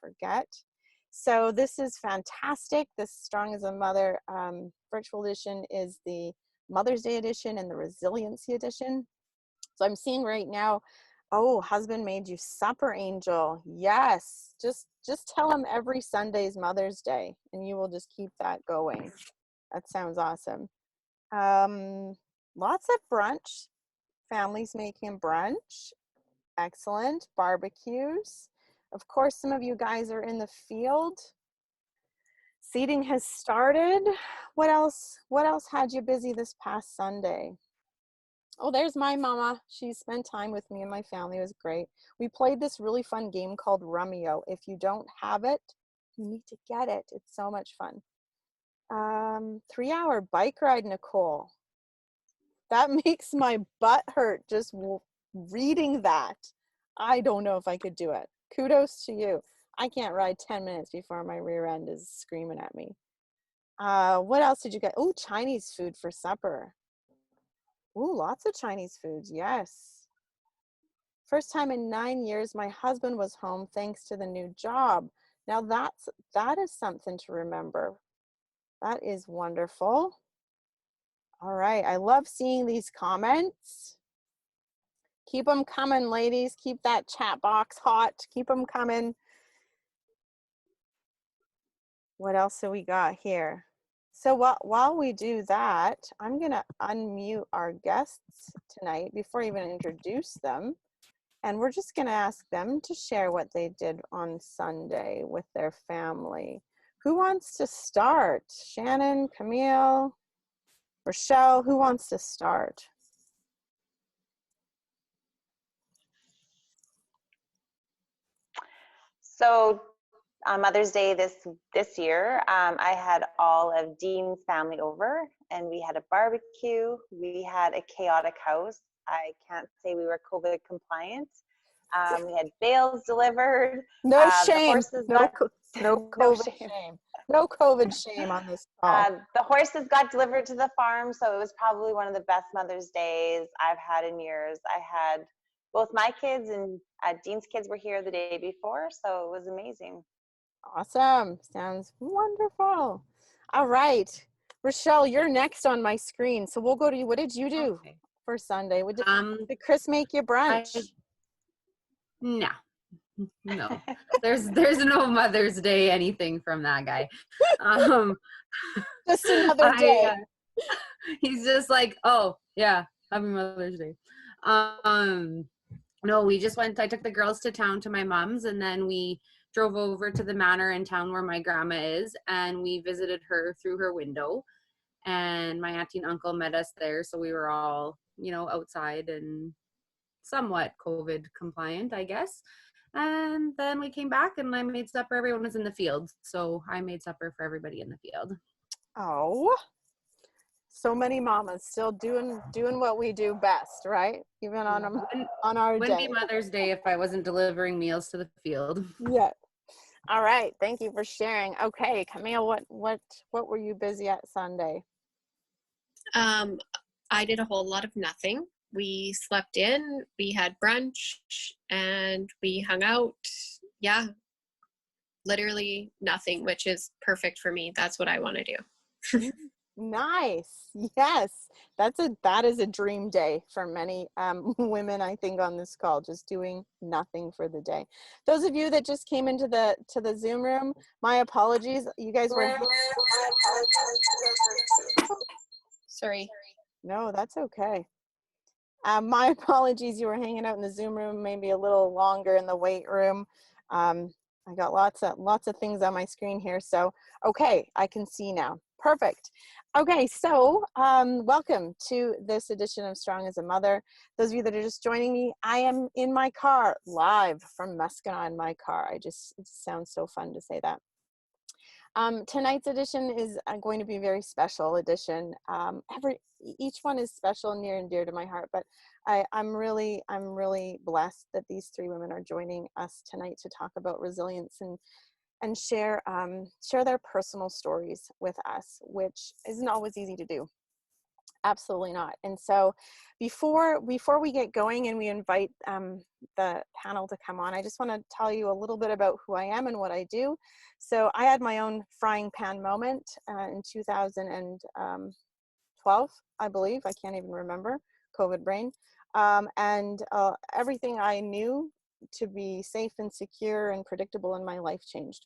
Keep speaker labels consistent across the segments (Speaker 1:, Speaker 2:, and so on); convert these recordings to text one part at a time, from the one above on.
Speaker 1: forget. So this is fantastic. This Strong as a Mother virtual edition is the Mother's Day edition and the Resiliency edition. So I'm seeing right now, oh, husband made you supper, Angel. Yes, just tell him every Sunday is Mother's Day, and you will just keep that going. That sounds awesome. Lots of brunch. Families making brunch. Excellent. Barbecues. Of course, some of you guys are in the field. Seating has started. What else had you busy this past Sunday? Oh, there's my mama. She spent time with me and my family. It was great. We played this really fun game called Rummio. If you don't have it, you need to get it. It's so much fun. 3-hour bike ride, Nicole. That makes my butt hurt just reading that. I don't know if I could do it. Kudos to you. I can't ride 10 minutes before my rear end is screaming at me. What else did you get? Oh, Chinese food for supper. Ooh, lots of Chinese foods, yes. First time in 9 years, my husband was home thanks to the new job. Now that is something to remember. That is wonderful. All right, I love seeing these comments. Keep them coming, ladies. Keep that chat box hot. Keep them coming. What else have we got here? So while we do that, I'm gonna unmute our guests tonight before I even introduce them. And we're just gonna ask them to share what they did on Sunday with their family. Who wants to start? Shannon, Camille, Rochelle, who wants to start?
Speaker 2: So on Mother's Day this year, I had all of Dean's family over, and we had a barbecue. We had a chaotic house. I can't say we were COVID compliant. We had bales delivered.
Speaker 1: No shame.
Speaker 2: The horses
Speaker 1: no COVID
Speaker 2: shame.
Speaker 1: shame. No COVID shame on this call.
Speaker 2: The horses got delivered to the farm, so it was probably one of the best Mother's Days I've had in years. I had both my kids and Dean's kids were here the day before, so it was amazing.
Speaker 1: Awesome. Sounds wonderful. All right. Rochelle, you're next on my screen. So we'll go to you. What did you do for Sunday? Did Chris make you brunch?
Speaker 3: No. There's no Mother's Day anything from that guy.
Speaker 1: Just another day.
Speaker 3: He's just like, oh yeah, happy Mother's Day. No, we just went. I took the girls to town to my mom's, and then we drove over to the manor in town where my grandma is, and we visited her through her window. And my auntie and uncle met us there, so we were all, outside and somewhat COVID compliant, I guess. And then we came back and I made supper. Everyone was in the field, so I made supper for everybody in the field.
Speaker 1: Oh, so many mamas still doing what we do best, right? Even on our day.
Speaker 3: Wouldn't be Mother's Day if I wasn't delivering meals to the field.
Speaker 1: Yeah. All right. Thank you for sharing. Okay, Camille, what were you busy at Sunday?
Speaker 4: I did a whole lot of nothing. We slept in, we had brunch, and we hung out. Yeah, literally nothing, which is perfect for me. That's what I want to do.
Speaker 1: Nice. Yes, that is a dream day for many women, I think, on this call, just doing nothing for the day. Those of you that just came into the Zoom room, my apologies. You guys were.
Speaker 4: Sorry.
Speaker 1: No, that's okay. My apologies. You were hanging out in the Zoom room, maybe a little longer in the weight room. I got lots of things on my screen here. So, okay, I can see now. Perfect. Okay, so welcome to this edition of Strong as a Mother. Those of you that are just joining me, I am in my car, live from Muscana in my car. It sounds so fun to say that. Tonight's edition is going to be a very special edition. Each one is special and near and dear to my heart, but I'm really blessed that these three women are joining us tonight to talk about resilience and share their personal stories with us, which isn't always easy to do. Absolutely not. And so before we get going and we invite the panel to come on, I just want to tell you a little bit about who I am and what I do. So I had my own frying pan moment in 2012, I believe. I can't even remember, COVID brain. And everything I knew to be safe and secure and predictable in my life changed.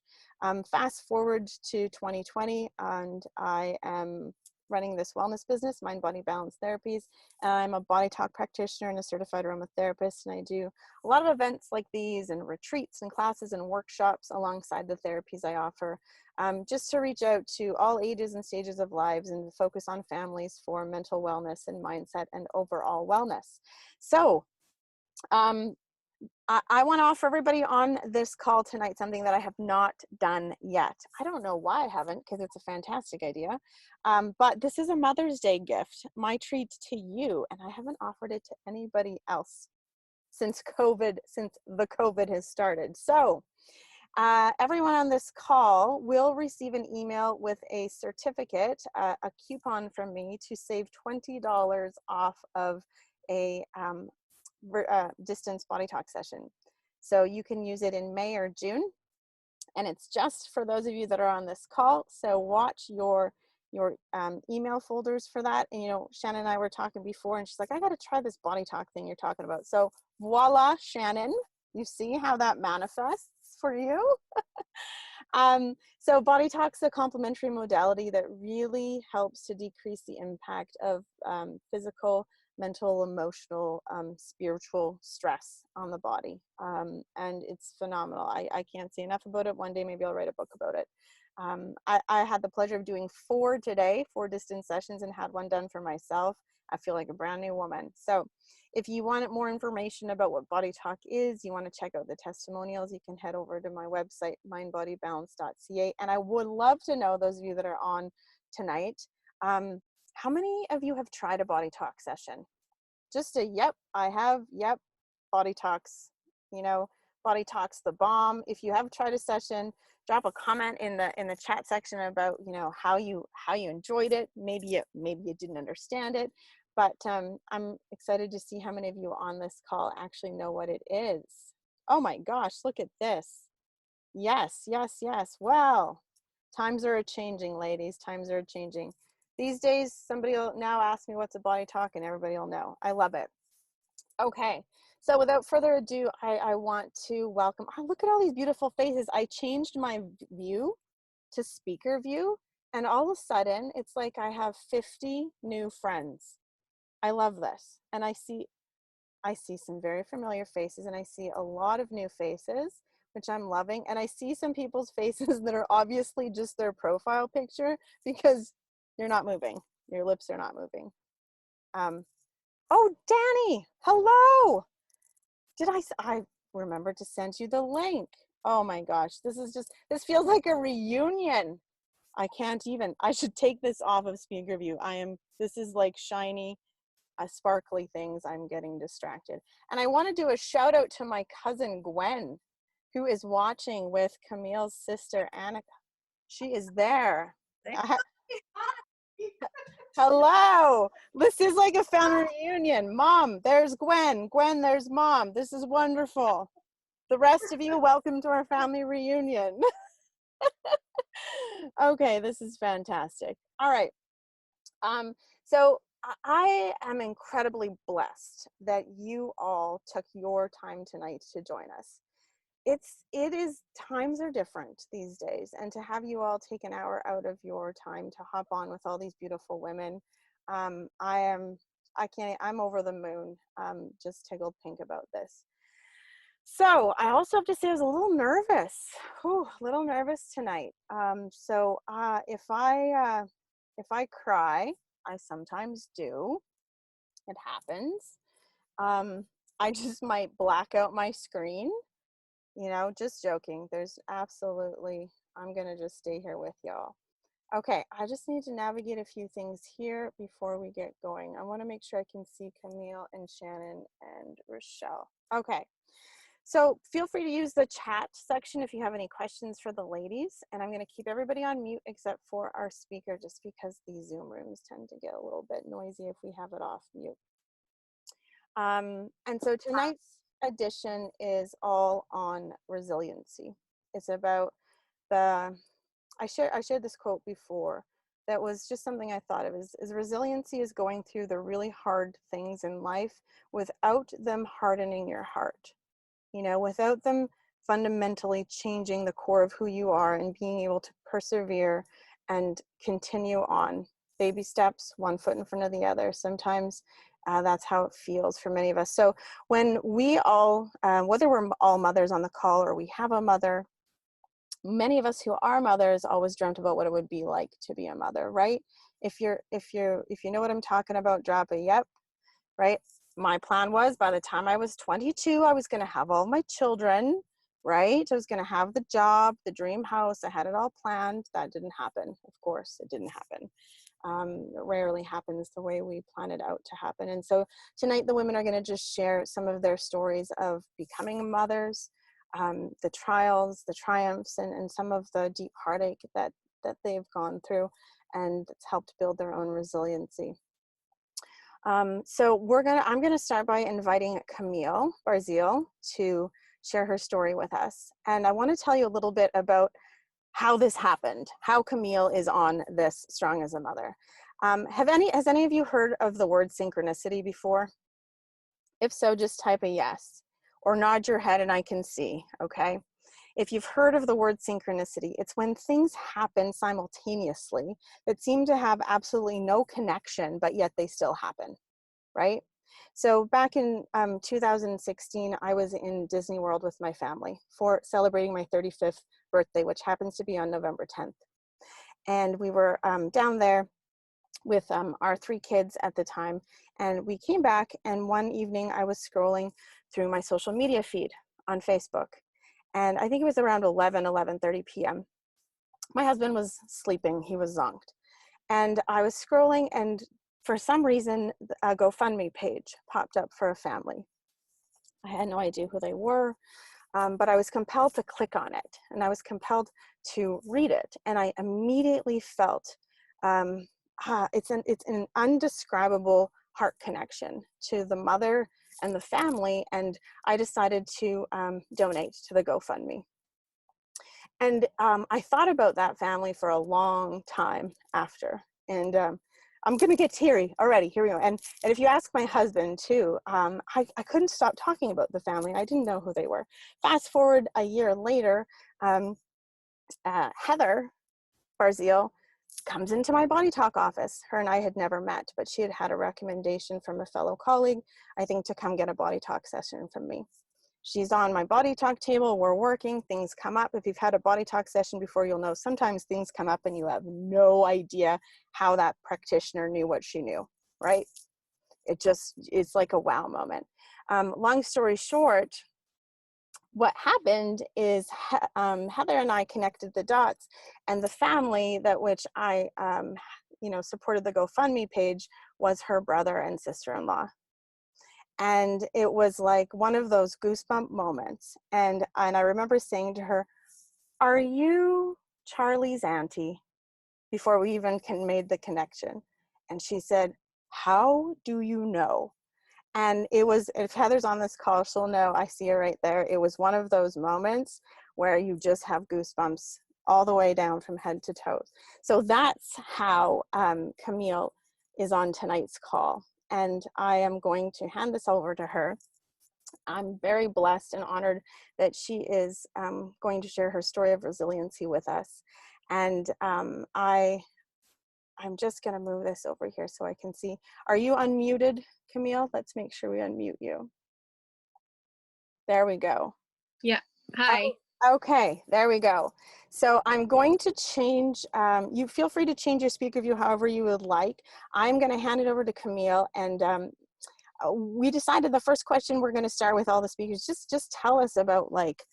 Speaker 1: Fast forward to 2020, and I am running this wellness business, Mind Body Balance Therapies. I'm a body talk practitioner and a certified aromatherapist, and I do a lot of events like these and retreats and classes and workshops alongside the therapies I offer, just to reach out to all ages and stages of lives and focus on families for mental wellness and mindset and overall wellness. So I want to offer everybody on this call tonight something that I have not done yet. I don't know why I haven't, because it's a fantastic idea. But this is a Mother's Day gift, my treat to you, and I haven't offered it to anybody else since the COVID has started. So everyone on this call will receive an email with a certificate, a coupon from me to save $20 off of a distance body talk session. So you can use it in May or June, and it's just for those of you that are on this call. So watch your email folders for that. And, you know, Shannon and I were talking before, and she's like, I got to try this body talk thing you're talking about. So voila, Shannon, you see how that manifests for you? So body talk's a complementary modality that really helps to decrease the impact of physical, mental, emotional, spiritual stress on the body. And it's phenomenal. I can't say enough about it. One day, maybe I'll write a book about it. I had the pleasure of doing 4 distance sessions, and had one done for myself. I feel like a brand new woman. So if you want more information about what Body Talk is, you want to check out the testimonials, you can head over to my website, mindbodybalance.ca. And I would love to know, those of you that are on tonight, how many of you have tried a Body Talk session? Just a yep, I have, yep, Body Talks, you know, Body Talks the bomb. If you have tried a session, drop a comment in the chat section about, you know, how you enjoyed it. Maybe you didn't understand it, but I'm excited to see how many of you on this call actually know what it is. Oh my gosh, look at this. Yes, yes, yes. Well, times are changing, ladies. Times are changing. These days, somebody will now ask me what's a body talk, and everybody will know. I love it. Okay, so without further ado, I want to welcome, oh, look at all these beautiful faces. I changed my view to speaker view, and all of a sudden, it's like I have 50 new friends. I love this. And I see some very familiar faces, and I see a lot of new faces, which I'm loving. And I see some people's faces that are obviously just their profile picture, because you're not moving. Your lips are not moving. Oh, Danny, hello. I remembered to send you the link. Oh my gosh, this feels like a reunion. I can't even, I should take this off of speaker view. This is like shiny, sparkly things. I'm getting distracted. And I want to do a shout out to my cousin Gwen, who is watching with Camille's sister Annika. She is there. Hello. This is like a family reunion. Mom, there's Gwen. Gwen, there's Mom. This is wonderful. The rest of you, welcome to our family reunion. Okay, this is fantastic. All right. So I am incredibly blessed that you all took your time tonight to join us. Times are different these days, and to have you all take an hour out of your time to hop on with all these beautiful women, I'm over the moon, just tickled pink about this. So I also have to say I was a little nervous, tonight. If I cry, I sometimes do. It happens. I just might black out my screen. You know, just joking. I'm going to just stay here with y'all. Okay, I just need to navigate a few things here before we get going. I want to make sure I can see Camille and Shannon and Rochelle. Okay, So feel free to use the chat section if you have any questions for the ladies. And I'm going to keep everybody on mute except for our speaker, just because the Zoom rooms tend to get a little bit noisy if we have it off mute. And so tonight's edition is all on resiliency. It's about the, I shared this quote before that was just something I thought of, is resiliency is going through the really hard things in life without them hardening your heart. You know, without them fundamentally changing the core of who you are and being able to persevere and continue on. Baby steps, one foot in front of the other. Sometimes that's how it feels for many of us. So when we all, whether we're all mothers on the call or we have a mother, many of us who are mothers always dreamt about what it would be like to be a mother, right? If you know what I'm talking about, drop a yep, right? My plan was by the time I was 22, I was going to have all my children, right? I was going to have the job, the dream house. I had it all planned. That didn't happen. Of course, it didn't happen. It rarely happens the way we plan it out to happen. And so tonight the women are going to just share some of their stories of becoming mothers, the trials, the triumphs, and some of the deep heartache that they've gone through, and it's helped build their own resiliency. So I'm gonna start by inviting Camille Barzil to share her story with us. And I want to tell you a little bit about how this happened, how Camille is on this Strong as a Mother. Has any of you heard of the word synchronicity before? If so, just type a yes or nod your head and I can see, okay? If you've heard of the word synchronicity, it's when things happen simultaneously that seem to have absolutely no connection, but yet they still happen, right? So back in 2016, I was in Disney World with my family for celebrating my 35th birthday, which happens to be on November 10th. And we were down there with our 3 kids at the time. And we came back, and one evening I was scrolling through my social media feed on Facebook. And I think it was around 11:30 p.m. My husband was sleeping, he was zonked. And I was scrolling, and for some reason, a GoFundMe page popped up for a family. I had no idea who they were, but I was compelled to click on it, and I was compelled to read it. And I immediately felt it's an undescribable heart connection to the mother and the family, and I decided to donate to the GoFundMe. And I thought about that family for a long time after, and I'm gonna get teary already, here we go. And if you ask my husband too, I couldn't stop talking about the family. I didn't know who they were. Fast forward a year later, Heather Barzil comes into my Body Talk office. Her and I had never met, but she had had a recommendation from a fellow colleague, I think, to come get a Body Talk session from me. She's on my Body Talk table, we're working, things come up. If you've had a Body Talk session before, you'll know sometimes things come up and you have no idea how that practitioner knew what she knew, right? It's like a wow moment. Long story short, what happened is Heather and I connected the dots, and the family that which I supported the GoFundMe page was her brother and sister-in-law. And it was like one of those goosebump moments. And I remember saying to her, "Are you Charlie's auntie?" Before we even made the connection. And she said, "How do you know?" And it was, if Heather's on this call, she'll know, I see her right there. It was one of those moments where you just have goosebumps all the way down from head to toe. So that's how Camille is on tonight's call. And I am going to hand this over to her. I'm very blessed and honored that she is going to share her story of resiliency with us. And I'm just going to move this over here so I can see. Are you unmuted, Camille? Let's make sure we unmute you. There we go.
Speaker 4: Yeah. Hi.
Speaker 1: Oh, okay, there we go. So I'm going to change, you feel free to change your speaker view however you would like. I'm going to hand it over to Camille, and we decided the first question we're going to start with all the speakers, just tell us about like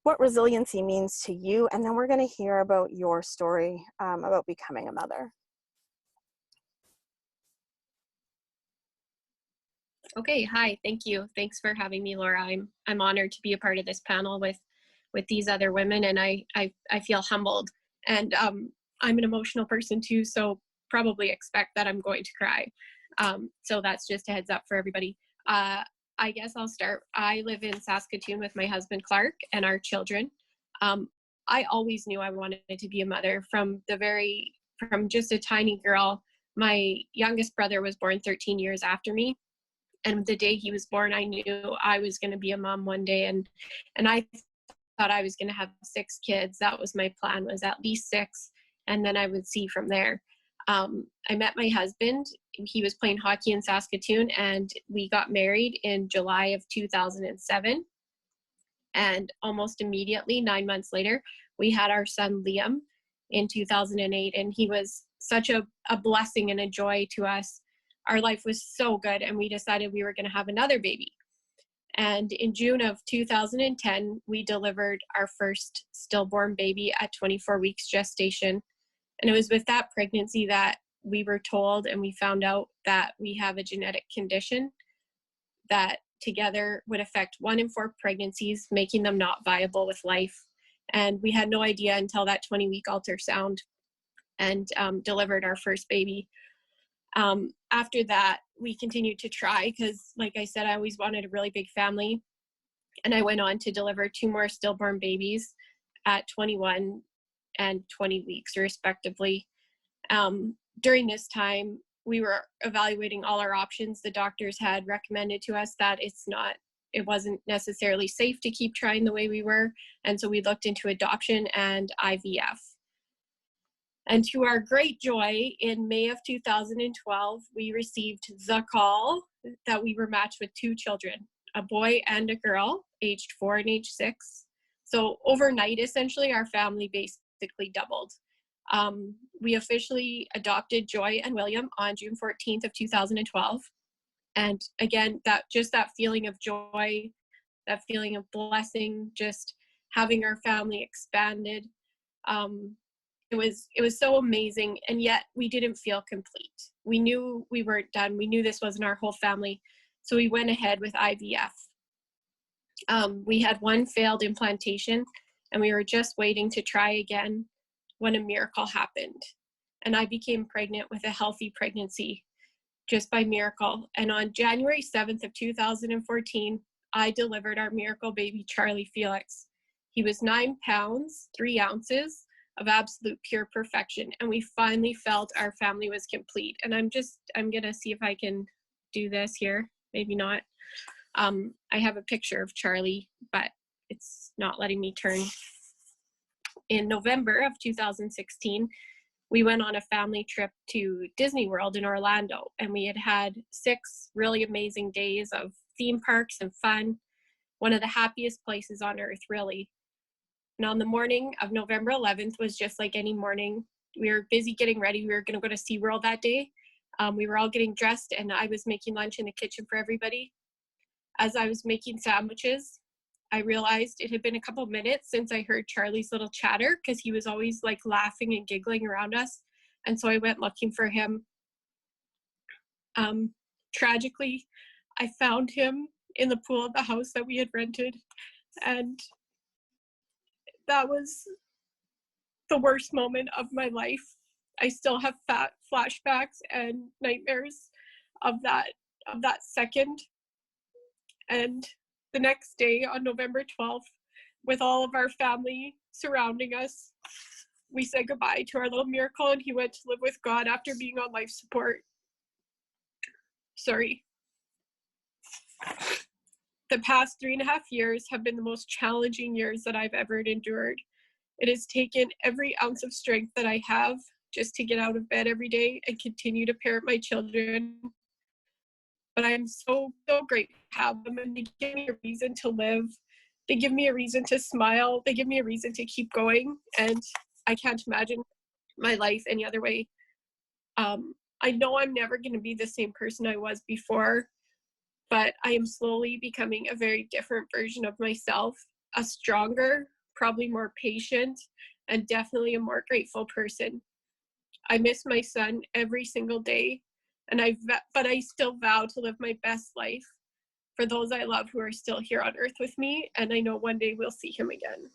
Speaker 1: what resiliency means to you, and then we're going to hear about your story about becoming a mother.
Speaker 4: Okay, hi, thank you. Thanks for having me, Laura. I'm honored to be a part of this panel with these other women, and I feel humbled. And I'm an emotional person too, so probably expect that I'm going to cry. So that's just a heads up for everybody. I guess I'll start. I live in Saskatoon with my husband Clark and our children. I always knew I wanted to be a mother from just a tiny girl. My youngest brother was born 13 years after me, and the day he was born, I knew I was going to be a mom one day, and I thought I was going to have 6 kids. That was my plan, was at least 6, and then I would see from there. I met my husband. He was playing hockey in Saskatoon, and we got married in July of 2007. And almost immediately, 9 months later, we had our son Liam in 2008, and he was such a blessing and a joy to us. Our life was so good, and we decided we were going to have another baby. And in June of 2010, we delivered our first stillborn baby at 24 weeks gestation. And it was with that pregnancy that we were told, and we found out that we have a genetic condition that together would affect 1 in 4 pregnancies, making them not viable with life. And we had no idea until that 20-week ultrasound, and delivered our first baby. After that, we continued to try because, like I said, I always wanted a really big family. And I went on to deliver 2 more stillborn babies at 21 and 20 weeks, respectively. During this time, we were evaluating all our options. The doctors had recommended to us that it wasn't necessarily safe to keep trying the way we were. And so we looked into adoption and IVF. And to our great joy, in May of 2012, we received the call that we were matched with 2 children, a boy and a girl, aged 4 and age 6. So overnight, essentially, our family basically doubled. We officially adopted Joy and William on June 14th of 2012. And again, that feeling of joy, that feeling of blessing, just having our family expanded, it was so amazing, and yet we didn't feel complete. We knew we weren't done. We knew this wasn't our whole family. So we went ahead with IVF. We had 1 failed implantation, and we were just waiting to try again when a miracle happened. And I became pregnant with a healthy pregnancy just by miracle. And on January 7th of 2014, I delivered our miracle baby, Charlie Felix. He was 9 pounds, 3 ounces of absolute pure perfection. And we finally felt our family was complete. And I'm gonna see if I can do this here. Maybe not. I have a picture of Charlie, but it's not letting me turn. In November of 2016, we went on a family trip to Disney World in Orlando, and we had 6 really amazing days of theme parks and fun. One of the happiest places on earth, really. And on the morning of November 11th was just like any morning. We were busy getting ready. We were going to go to SeaWorld that day. We were all getting dressed, and I was making lunch in the kitchen for everybody. As I was making sandwiches, I realized it had been a couple minutes since I heard Charlie's little chatter, because he was always like laughing and giggling around us. And so I went looking for him. Tragically, I found him in the pool of the house that we had rented. And that was the worst moment of my life. I still have flashbacks and nightmares of that second. And the next day, on November 12th, with all of our family surrounding us, we said goodbye to our little miracle, and he went to live with God after being on life support. Sorry. The past 3.5 years have been the most challenging years that I've ever endured. It has taken every ounce of strength that I have just to get out of bed every day and continue to parent my children. But I am so, so grateful to have them, and they give me a reason to live. They give me a reason to smile. They give me a reason to keep going, and I can't imagine my life any other way. I know I'm never going to be the same person I was before, but I am slowly becoming a very different version of myself, a stronger, probably more patient, and definitely a more grateful person. I miss my son every single day, And but I still vow to live my best life for those I love who are still here on earth with me. And I know one day we'll see him again.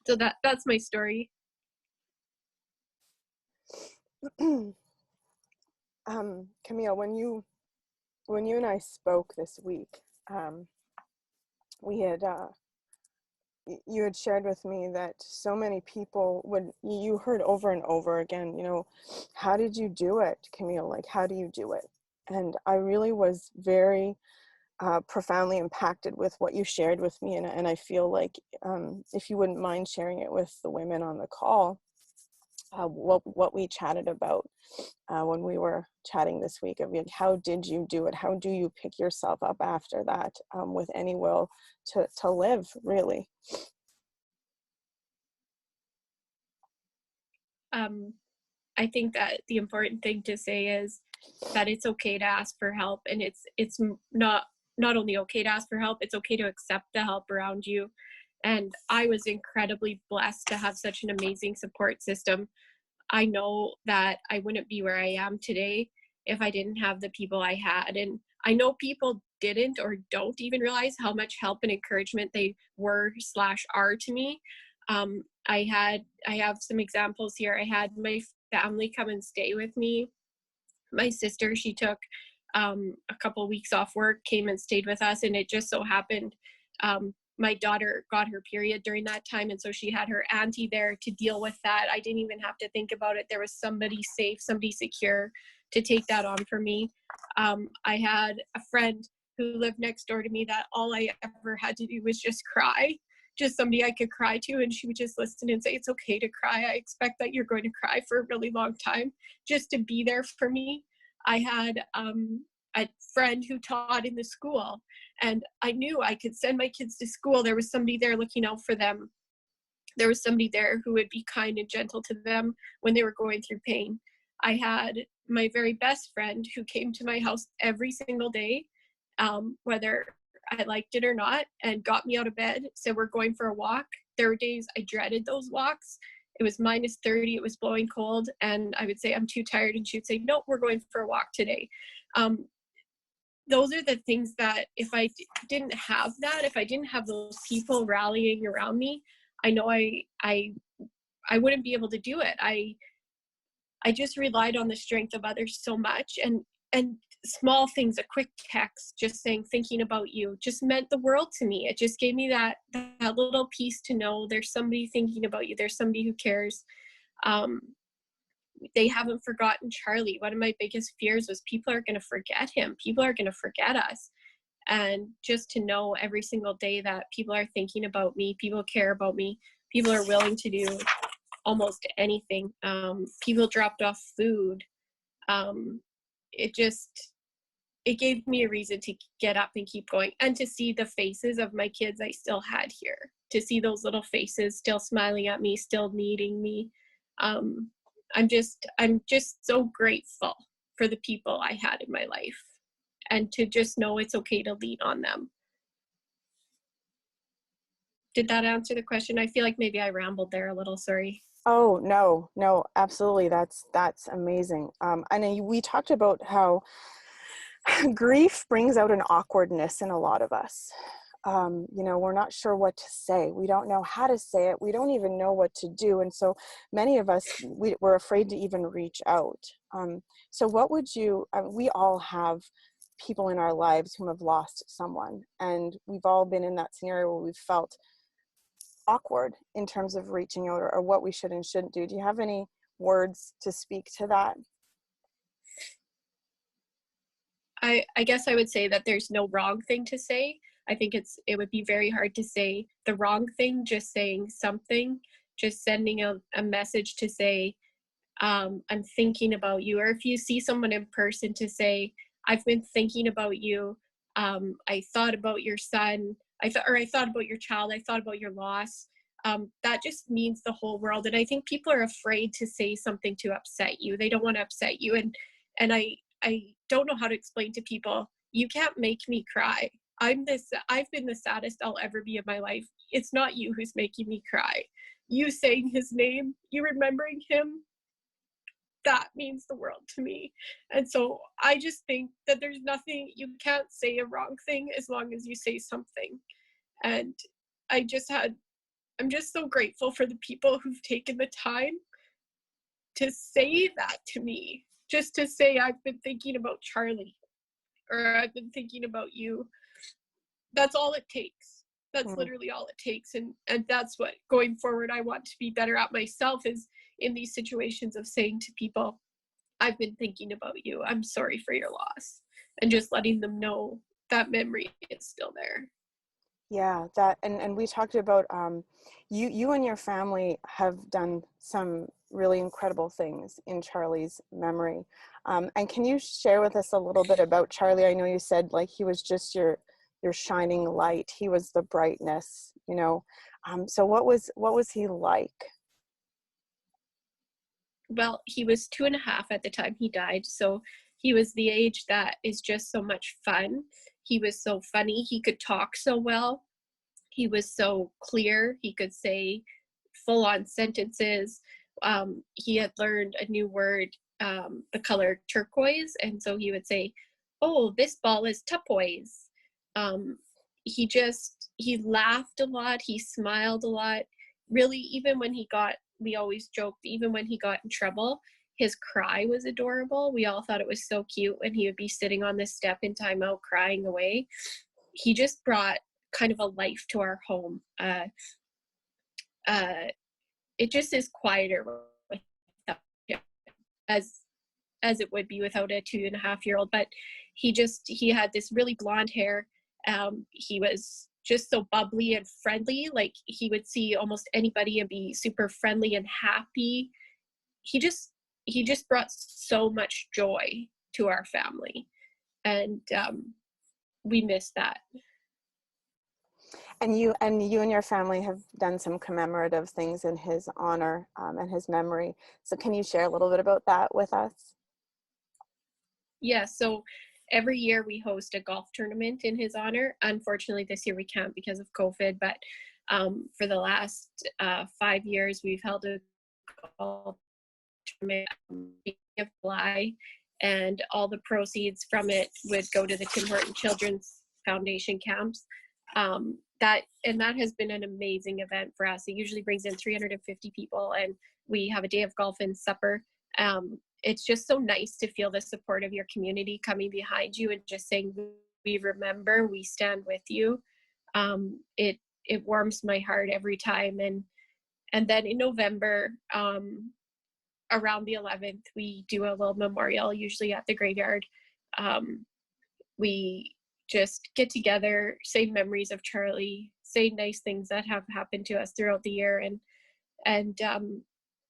Speaker 4: So that's my story.
Speaker 1: Camille, when you and I spoke this week, we had you had shared with me that so many people you heard over and over again, you know, how did you do it, Camille? Like, how do you do it? And I really was very profoundly impacted with what you shared with me, and I feel like if you wouldn't mind sharing it with the women on the call, what we chatted about when we were chatting this week of, like, how did you do it? How do you pick yourself up after that with any will to live, really?
Speaker 4: I think that the important thing to say is that it's okay to ask for help, and it's not only okay to ask for help, it's okay to accept the help around you. And I was incredibly blessed to have such an amazing support system. I know that I wouldn't be where I am today if I didn't have the people I had. And I know people didn't or don't even realize how much help and encouragement they were/are to me. I have some examples here. I had my family come and stay with me. My sister, she took a couple weeks off work, came and stayed with us, and it just so happened my daughter got her period during that time, and so she had her auntie there to deal with that. I didn't even have to think about it. There was somebody safe, somebody secure to take that on for me. I had a friend who lived next door to me that all I ever had to do was just cry, just somebody I could cry to, and she would just listen and say, it's okay to cry. I expect that you're going to cry for a really long time, just to be there for me. I had a friend who taught in the school, and I knew I could send my kids to school. There was somebody there looking out for them. There was somebody there who would be kind and gentle to them when they were going through pain. I had my very best friend who came to my house every single day, whether I liked it or not, and got me out of bed. So we're going for a walk. There were days I dreaded those walks. It was -30, it was blowing cold, and I would say, I'm too tired, and she would say, no, we're going for a walk today. Those are the things that if I didn't have that, if I didn't have those people rallying around me, I know I wouldn't be able to do it. I just relied on the strength of others so much, and small things, a quick text, just saying, thinking about you, just meant the world to me. It just gave me that little piece to know there's somebody thinking about you. There's somebody who cares. They haven't forgotten Charlie. One of my biggest fears was people are going to forget him. People are going to forget us. And just to know every single day that people are thinking about me, people care about me, people are willing to do almost anything. People dropped off food. It gave me a reason to get up and keep going, and to see the faces of my kids I still had here, to see those little faces still smiling at me, still needing me. I'm just so grateful for the people I had in my life, and to just know it's okay to lean on them. Did that answer the question? I feel like maybe I rambled there a little, sorry.
Speaker 1: Oh, no, absolutely. That's amazing. And we talked about how grief brings out an awkwardness in a lot of us. You know, we're not sure what to say. We don't know how to say it. We don't even know what to do. And so many of us, we're afraid to even reach out. So what would you, we all have people in our lives who have lost someone, and we've all been in that scenario where we've felt awkward in terms of reaching out, or what we should and shouldn't do. Do you have any words to speak to that?
Speaker 4: I guess I would say that there's no wrong thing to say. I think it would be very hard to say the wrong thing, just saying something, just sending a message to say, I'm thinking about you. Or if you see someone in person, to say, I've been thinking about you. I thought about your son. I thought about your child. I thought about your loss. That just means the whole world. And I think people are afraid to say something to upset you. They don't want to upset you. And I don't know how to explain to people, you can't make me cry. I've been the saddest I'll ever be in my life. It's not you who's making me cry. You saying his name, you remembering him, that means the world to me. And so I just think that there's nothing, you can't say a wrong thing as long as you say something. And I'm just so grateful for the people who've taken the time to say that to me, just to say, I've been thinking about Charlie, or I've been thinking about you. That's all it takes. That's literally all it takes. And that's what, going forward, I want to be better at myself, is in these situations of saying to people, I've been thinking about you. I'm sorry for your loss. And just letting them know that memory is still there.
Speaker 1: Yeah, that, and we talked about you and your family have done some really incredible things in Charlie's memory. And can you share with us a little bit about Charlie? I know you said like he was just your shining light. He was the brightness, you know. So what was he like?
Speaker 4: Well, he was 2.5 at the time he died. So he was the age that is just so much fun. He was so funny. He could talk so well. He was so clear. He could say full on sentences. He had learned a new word, the color turquoise. And so he would say, oh, this ball is turquoise. He laughed a lot. He smiled a lot. Really, even when we always joked, even when he got in trouble, his cry was adorable. We all thought it was so cute when he would be sitting on the step in timeout crying away. He just brought kind of a life to our home. It just is quieter without him, as it would be without a 2.5-year-old. But he had this really blonde hair. He was just so bubbly and friendly. Like he would see almost anybody and be super friendly and happy. He just brought so much joy to our family, and we miss that.
Speaker 1: And you and your family have done some commemorative things in his honor and his memory. So can you share a little bit about that with us?
Speaker 4: Yeah, so every year we host a golf tournament in his honor. Unfortunately, this year we can't because of COVID, but for the last 5 years, we've held a golf tournament in July, and all the proceeds from it would go to the Tim Horton Children's Foundation camps. That has been an amazing event for us. It usually brings in 350 people, and we have a day of golf and supper. It's just so nice to feel the support of your community coming behind you and just saying, we remember, we stand with you. It warms my heart every time. And then in November, around the 11th, we do a little memorial, usually at the graveyard. We just get together, say memories of Charlie, say nice things that have happened to us throughout the year. And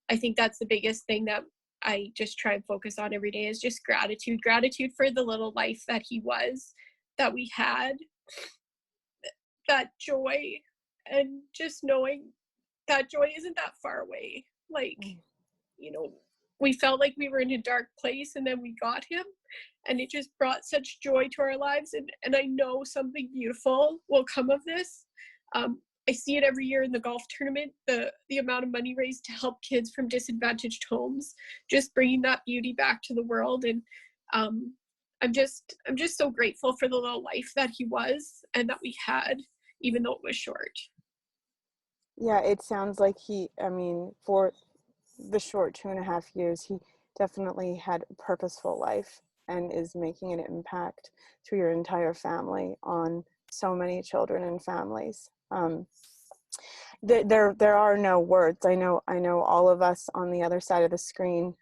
Speaker 4: I think that's the biggest thing that I just try and focus on every day, is just gratitude for the little life that he was, that we had, that joy, and just knowing that joy isn't that far away. Like, you know, we felt like we were in a dark place, and then we got him, and it just brought such joy to our lives. And I know something beautiful will come of this. I see it every year in the golf tournament, the amount of money raised to help kids from disadvantaged homes, just bringing that beauty back to the world. And I'm just so grateful for the little life that he was and that we had, even though it was short.
Speaker 1: Yeah, it sounds like for the short 2.5 years, he definitely had a purposeful life and is making an impact through your entire family on so many children and families. There are no words. I know all of us on the other side of the screen,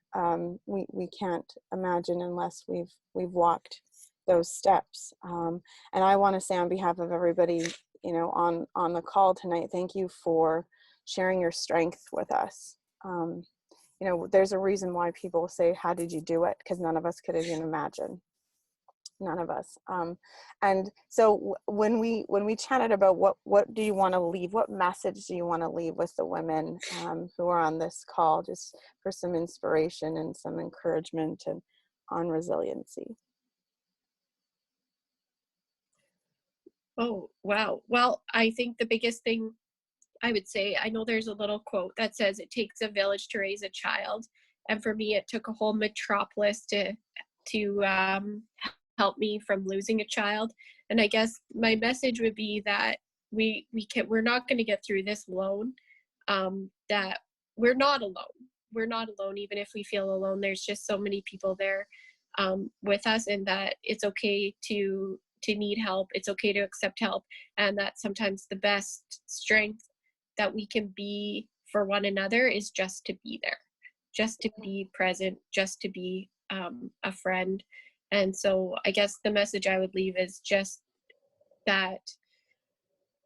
Speaker 1: we can't imagine unless we've walked those steps. And I want to say on behalf of everybody, on the call tonight, thank you for sharing your strength with us. There's a reason why people say, how did you do it? Because none of us could even imagine. None of us. And so when we chatted about what do you want to leave, what message do you want to leave with the women who are on this call, just for some inspiration and some encouragement and on resiliency?
Speaker 4: Oh, wow. Well, I think the biggest thing I would say, I know there's a little quote that says it takes a village to raise a child. And for me, it took a whole metropolis to help me from losing a child. And I guess my message would be that we're not going to get through this alone. That we're not alone. We're not alone, even if we feel alone. There's just so many people there with us, and that it's okay to need help. It's okay to accept help, and that sometimes the best strength that we can be for one another is just to be there, just to be present, just to be a friend. And so I guess the message I would leave is just that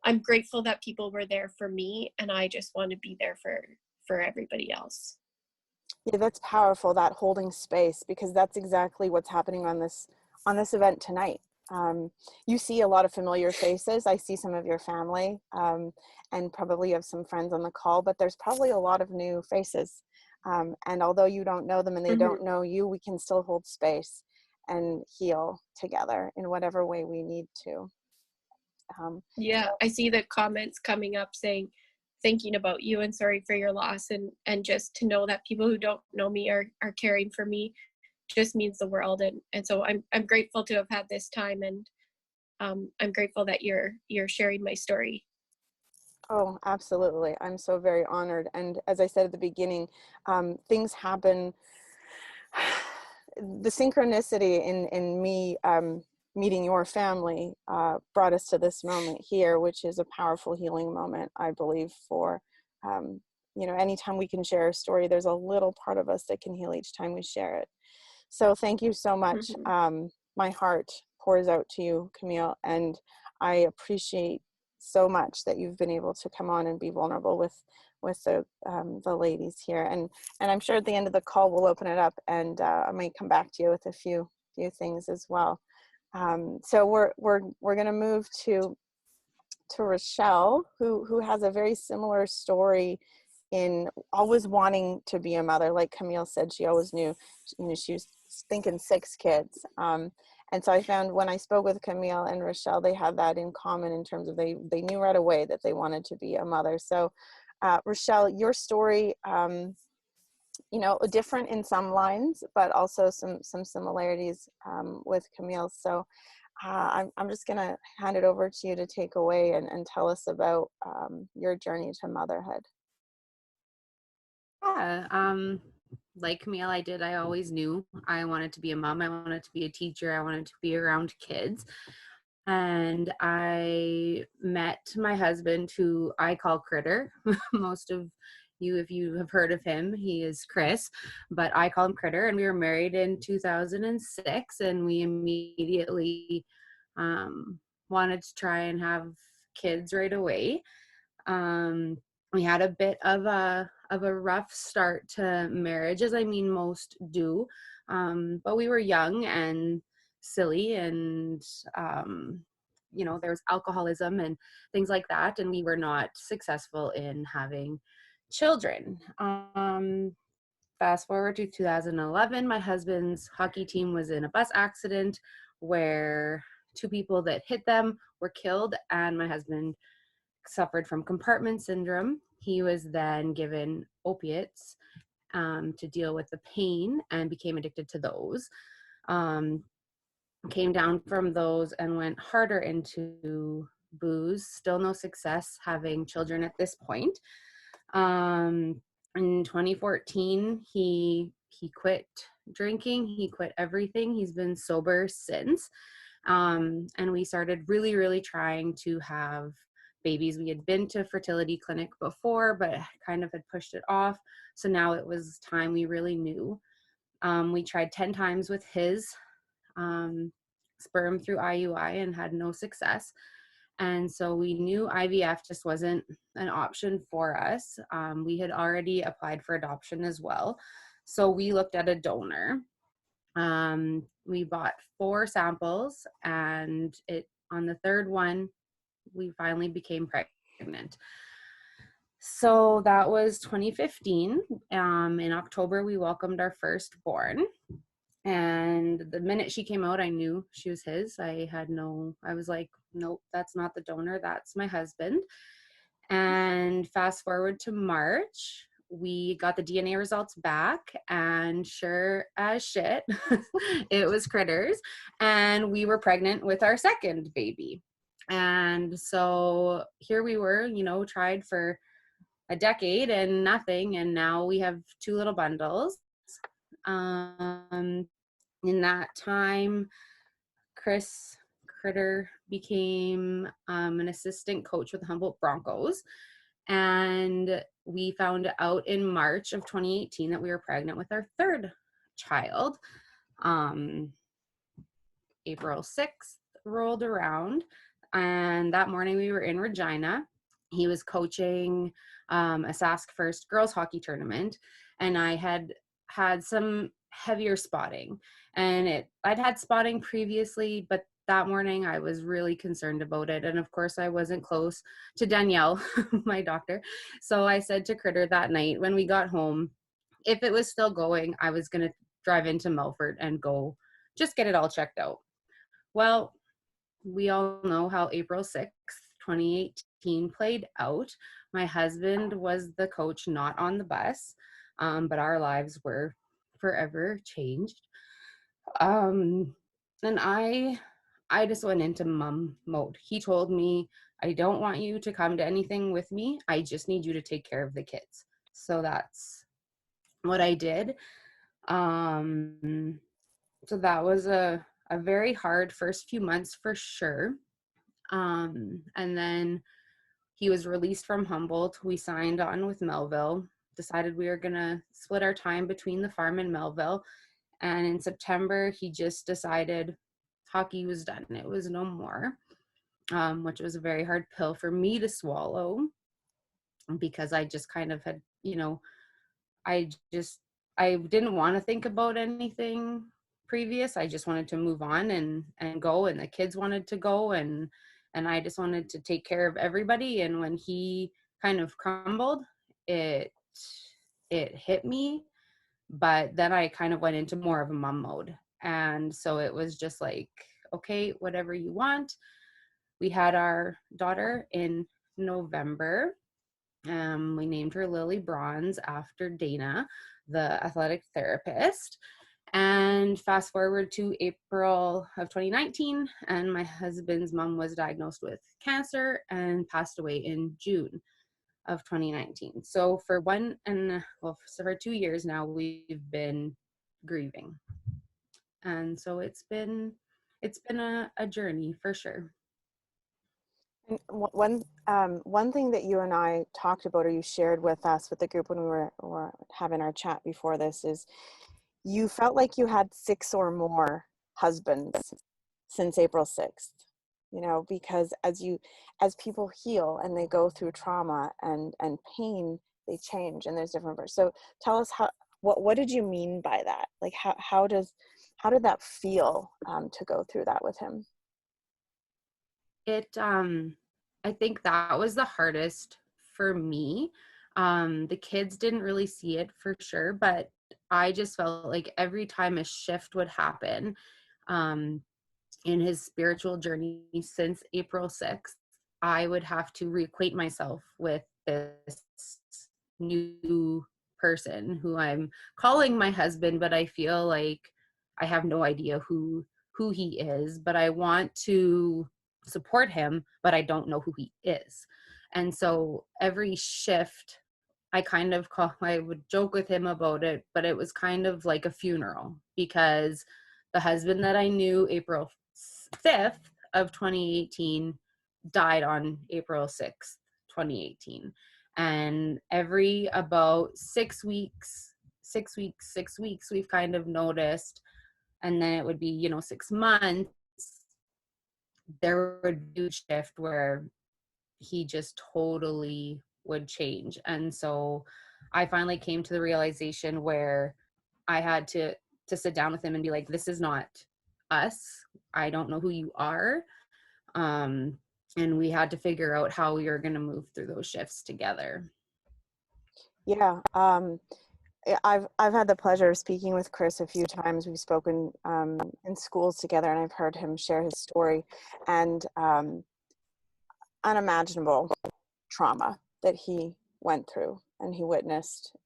Speaker 4: I'm grateful that people were there for me, and I just want to be there for everybody else.
Speaker 1: Yeah, that's powerful, that holding space, because that's exactly what's happening on this event tonight. You see a lot of familiar faces. I see some of your family, and probably you have some friends on the call, but there's probably a lot of new faces. And although you don't know them and they don't know you, we can still hold space and heal together in whatever way we need to.
Speaker 4: Yeah, I see the comments coming up saying, thinking about you and sorry for your loss, and just to know that people who don't know me are caring for me just means the world. And so I'm grateful to have had this time, and I'm grateful that you're sharing my story.
Speaker 1: Oh, absolutely. I'm so very honored. And as I said at the beginning, things happen. The synchronicity in me meeting your family brought us to this moment here, which is a powerful healing moment, I believe, for, anytime we can share a story, there's a little part of us that can heal each time we share it. So thank you so much. My heart pours out to you, Camille, and I appreciate so much that you've been able to come on and be vulnerable with the ladies here. And I'm sure at the end of the call we'll open it up, and I might come back to you with a few things as well. So we're going to move to Rochelle, who has a very similar story in always wanting to be a mother. Like Camille said, she always knew, she was thinking 6 kids. And so I found when I spoke with Camille and Rochelle, they had that in common in terms of they knew right away that they wanted to be a mother. So Rochelle, your story, different in some lines, but also some similarities with Camille. So I'm just going to hand it over to you to take away and tell us about your journey to motherhood.
Speaker 3: Yeah, like Camille, I always knew I wanted to be a mom. I wanted to be a teacher. I wanted to be around kids. And I met my husband, who I call Critter. Most of you, if you have heard of him, he is Chris, but I call him Critter. And we were married in 2006, and we immediately wanted to try and have kids right away. We had a bit of a rough start to marriage, as most do, but we were young and silly, and there was alcoholism and things like that, and we were not successful in having children. Fast forward to 2011, my husband's hockey team was in a bus accident where 2 people that hit them were killed, and my husband suffered from compartment syndrome. He was then given opiates to deal with the pain and became addicted to those. Came down from those and went harder into booze. Still no success having children at this point. In 2014, he quit drinking. He quit everything. He's been sober since. And we started really, really trying to have babies. We had been to fertility clinic before, but kind of had pushed it off. So now it was time we really knew. We tried 10 times with his sperm through IUI and had no success. And so we knew IVF just wasn't an option for us. We had already applied for adoption as well. So we looked at a donor. We bought 4 samples, and on the 3rd one, we finally became pregnant. So that was 2015. In October, we welcomed our firstborn. And the minute she came out, I knew she was his. I was like, nope, that's not the donor. That's my husband. And fast forward to March, we got the DNA results back, and sure as shit, it was critters. And we were pregnant with our second baby. And so here we were, tried for a decade and nothing. And now we have two little bundles. In that time, Chris Critter became an assistant coach with the Humboldt Broncos. And we found out in March of 2018 that we were pregnant with our third child. April 6th rolled around, and that morning we were in Regina. He was coaching a Sask First girls hockey tournament, and I had some heavier spotting. And I'd had spotting previously, but that morning I was really concerned about it. And of course I wasn't close to Danielle, my doctor. So I said to Critter that night when we got home, if it was still going, I was going to drive into Melfort and go just get it all checked out. Well, we all know how April 6th, 2018 played out. My husband was the coach, not on the bus, but our lives were forever changed. And I just went into mom mode. He told me, I don't want you to come to anything with me. I just need you to take care of the kids. So that's what I did. So that was a very hard first few months for sure. And then he was released from Humboldt. We signed on with Melville, decided we were going to split our time between the farm and Melville. And in September, he just decided hockey was done. It was no more, which was a very hard pill for me to swallow because I just kind of had, I didn't want to think about anything previous. I just wanted to move on and go, and the kids wanted to go, and I just wanted to take care of everybody. And when he kind of crumbled, it hit me, but then I kind of went into more of a mom mode. And so it was just like, okay, whatever you want. We had our daughter in November. We named her Lily Bronze after Dana, the athletic therapist. And fast forward to April of 2019, and my husband's mom was diagnosed with cancer and passed away in June of 2019. So for for 2 years now, we've been grieving. And so it's been a journey for sure.
Speaker 1: And one thing that you and I talked about, or you shared with us with the group when we were having our chat before this, is you felt like you had 6 or more husbands since April 6th, because as people heal and they go through trauma and pain, they change, and there's different versions. So tell us what did you mean by that? Like how did that feel to go through that with him?
Speaker 3: I think that was the hardest for me. The kids didn't really see it for sure, but I just felt like every time a shift would happen in his spiritual journey since April 6th, I would have to reacquaint myself with this new person who I'm calling my husband, but I feel like I have no idea who he is, but I want to support him, but I don't know who he is. And so every shift, I would joke with him about it, but it was kind of like a funeral, because the husband that I knew April 5th of 2018 died on April 6th, 2018. And every about 6 weeks, we've kind of noticed, and then it would be, 6 months, there would be a shift where he just totally would change. And so I finally came to the realization where I had to sit down with him and be like, this is not us. I don't know who you are. And we had to figure out how we were going to move through those shifts together.
Speaker 1: Yeah. I've had the pleasure of speaking with Chris a few times. We've spoken in schools together, and I've heard him share his story, and unimaginable trauma that he went through. and he witnessed,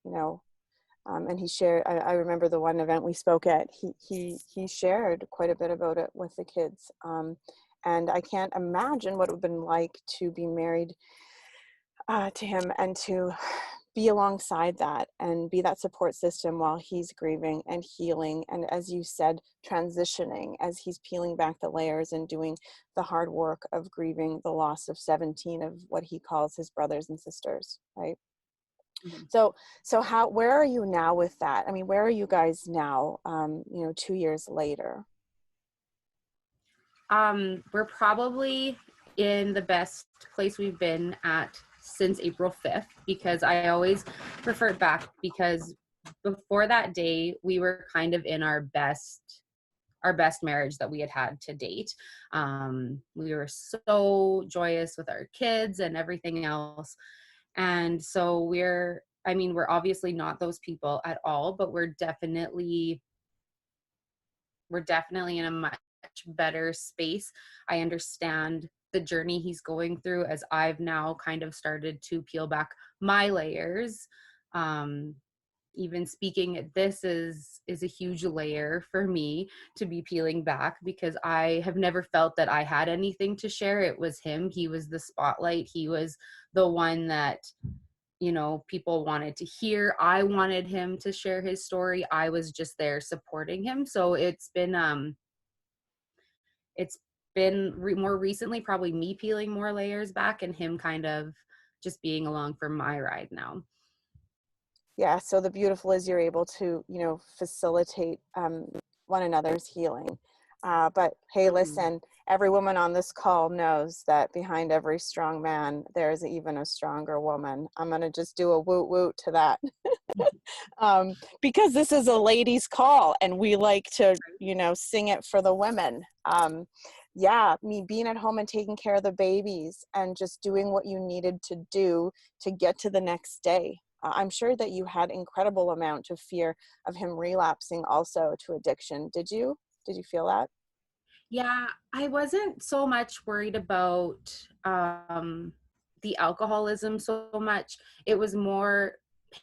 Speaker 1: and he shared, I remember the one event we spoke at, he shared quite a bit about it with the kids. And I can't imagine what it would have been like to be married to him and to be alongside that and be that support system while he's grieving and healing. And as you said, transitioning as he's peeling back the layers and doing the hard work of grieving the loss of 17 of what he calls his brothers and sisters, right?
Speaker 3: Mhm.
Speaker 1: So where are you now with that? I mean, where are you guys now, 2 years later?
Speaker 3: We're probably in the best place we've been at since April 5th, because I always refer back, because before that day, we were kind of in our best marriage that we had had to date. We were so joyous with our kids and everything else. And so we're obviously not those people at all, but we're definitely in a much better space. I understand the journey he's going through as I've now kind of started to peel back my layers. Even speaking, this is a huge layer for me to be peeling back, because I have never felt that I had anything to share. It was him. He was the spotlight. He was the one that people wanted to hear. I wanted him to share his story. I was just there supporting him. So it's been more recently probably me peeling more layers back and him kind of just being along for my ride now.
Speaker 1: Yeah, so the beautiful is you're able to, facilitate one another's healing. But hey, listen, every woman on this call knows that behind every strong man, there's even a stronger woman. I'm going to just do a woot woot to that. Because this is a ladies' call and we like to, sing it for the women. Me being at home and taking care of the babies and just doing what you needed to do to get to the next day. I'm sure that you had incredible amount of fear of him relapsing also to addiction. Did you feel that?
Speaker 3: Yeah, I wasn't so much worried about the alcoholism so much. It was more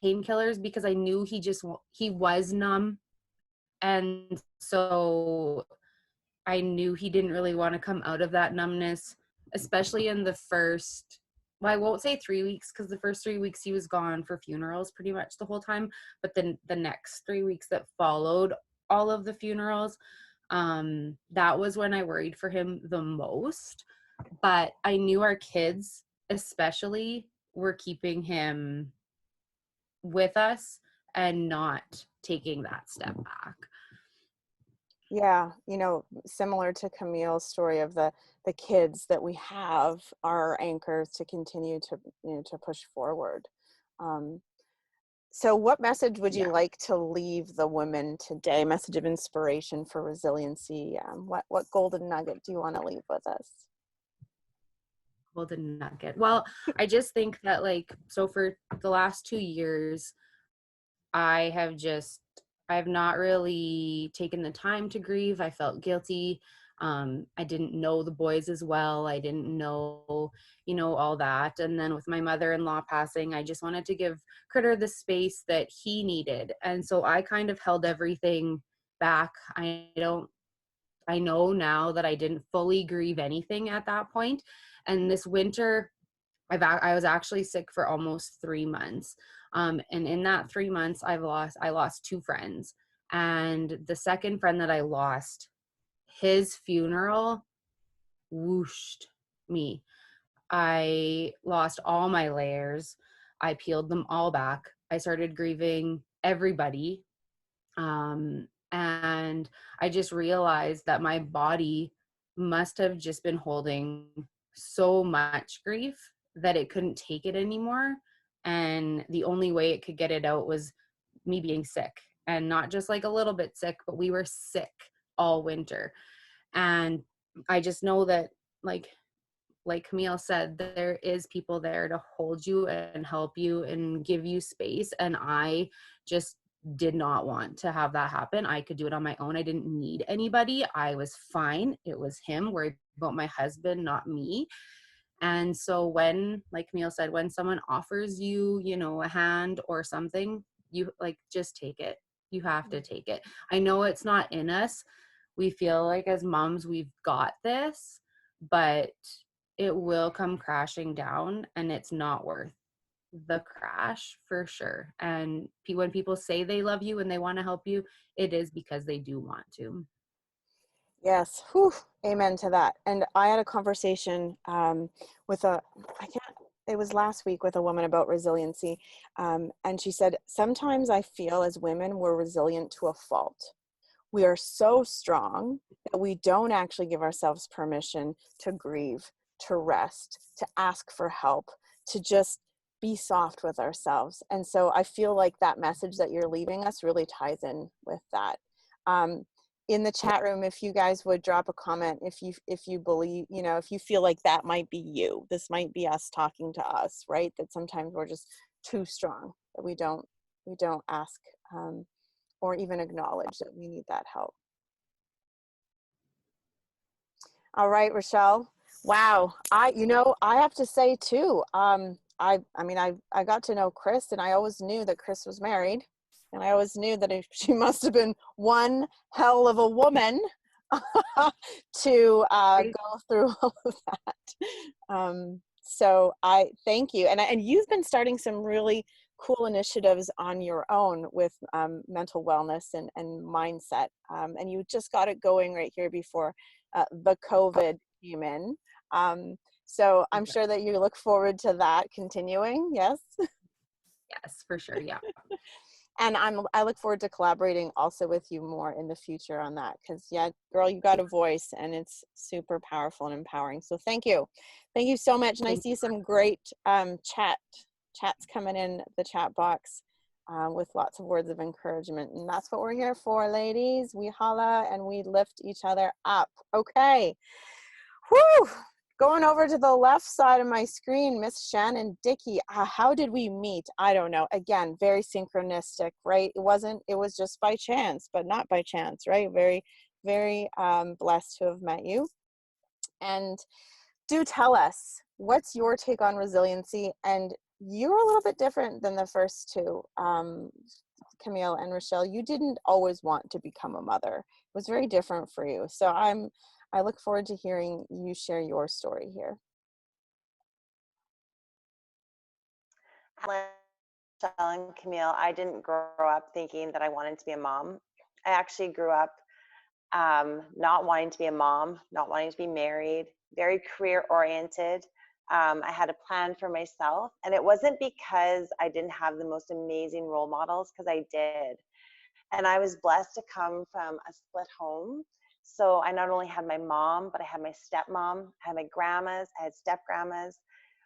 Speaker 3: painkillers, because I knew he was numb. And so I knew he didn't really want to come out of that numbness, especially in the first, well, I won't say 3 weeks, because the first 3 weeks he was gone for funerals pretty much the whole time. But then the next 3 weeks that followed all of the funerals, that was when I worried for him the most. But I knew our kids especially were keeping him with us and not taking that step back.
Speaker 1: Yeah, similar to Camille's story of the kids that we have are anchors to continue to to push forward. So what message would you like to leave the women today? Message of inspiration for resiliency. What golden nugget do you want to leave with us?
Speaker 3: Golden nugget. Well, I just think that so for the last 2 years, I have not really taken the time to grieve. I felt guilty. I didn't know the boys as well. I didn't know, all that. And then with my mother-in-law passing, I just wanted to give Critter the space that he needed. And so I kind of held everything back. I know now that I didn't fully grieve anything at that point. And this winter, I was actually sick for almost 3 months. And in that 3 months, I lost 2 friends. And the second friend that I lost, his funeral whooshed me. I lost all my layers. I peeled them all back. I started grieving everybody. And I just realized that my body must have just been holding so much grief that it couldn't take it anymore. And the only way it could get it out was me being sick, and not just a little bit sick, but we were sick all winter. And I just know that like Camille said, there is people there to hold you and help you and give you space. And I just did not want to have that happen. I could do it on my own. I didn't need anybody. I was fine. It was him, worried about my husband, not me. And so when, like Camille said, when someone offers you, you know, a hand or something, you like, just take it. You have to take it. I know it's not in us. We feel like as moms, we've got this, but it will come crashing down, and it's not worth the crash for sure. And when people say they love you and they want to help you, it is because they do want to.
Speaker 1: Yes. Whew. Amen to that. And I had a conversation with it was last week with a woman about resiliency. And she said, sometimes I feel as women, we're resilient to a fault. We are so strong that we don't actually give ourselves permission to grieve, to rest, to ask for help, to just be soft with ourselves. And so I feel like that message that you're leaving us really ties in with that. In the chat room, if you guys would drop a comment, if you believe, you know, if you feel like that might be you, this might be us talking to us, right? That sometimes we're just too strong, that we don't ask or even acknowledge that we need that help. All right, Rochelle. Wow. I have to say too, I got to know Chris, and I always knew that Chris was married. And I always knew that she must have been one hell of a woman to go through all of that. So I thank you. And you've been starting some really cool initiatives on your own with mental wellness and mindset. And you just got it going right here before the COVID came in. So I'm sure that you look forward to that continuing. Yes.
Speaker 3: Yes, for sure. Yeah.
Speaker 1: And I look forward to collaborating also with you more in the future on that, because yeah, girl, you got a voice and it's super powerful and empowering. So thank you so much. And I see some great chats coming in the chat box with lots of words of encouragement, and that's what we're here for, ladies. We holla and we lift each other up. Okay. Whew. Going over to the left side of my screen, Miss Shannon Dickey. How did we meet? I don't know. Again, very synchronistic, right? It was just by chance, but not by chance, right? Very, very blessed to have met you. And do tell us, what's your take on resiliency? And you're a little bit different than the first two, Camille and Rochelle. You didn't always want to become a mother. It was very different for you. So I look forward to hearing you share your story here.
Speaker 2: Michelle and Camille, I didn't grow up thinking that I wanted to be a mom. I actually grew up not wanting to be a mom, not wanting to be married, very career oriented. I had a plan for myself, and it wasn't because I didn't have the most amazing role models, because I did. And I was blessed to come from a split home. So I not only had my mom, but I had my stepmom, I had my grandmas, I had step grandmas.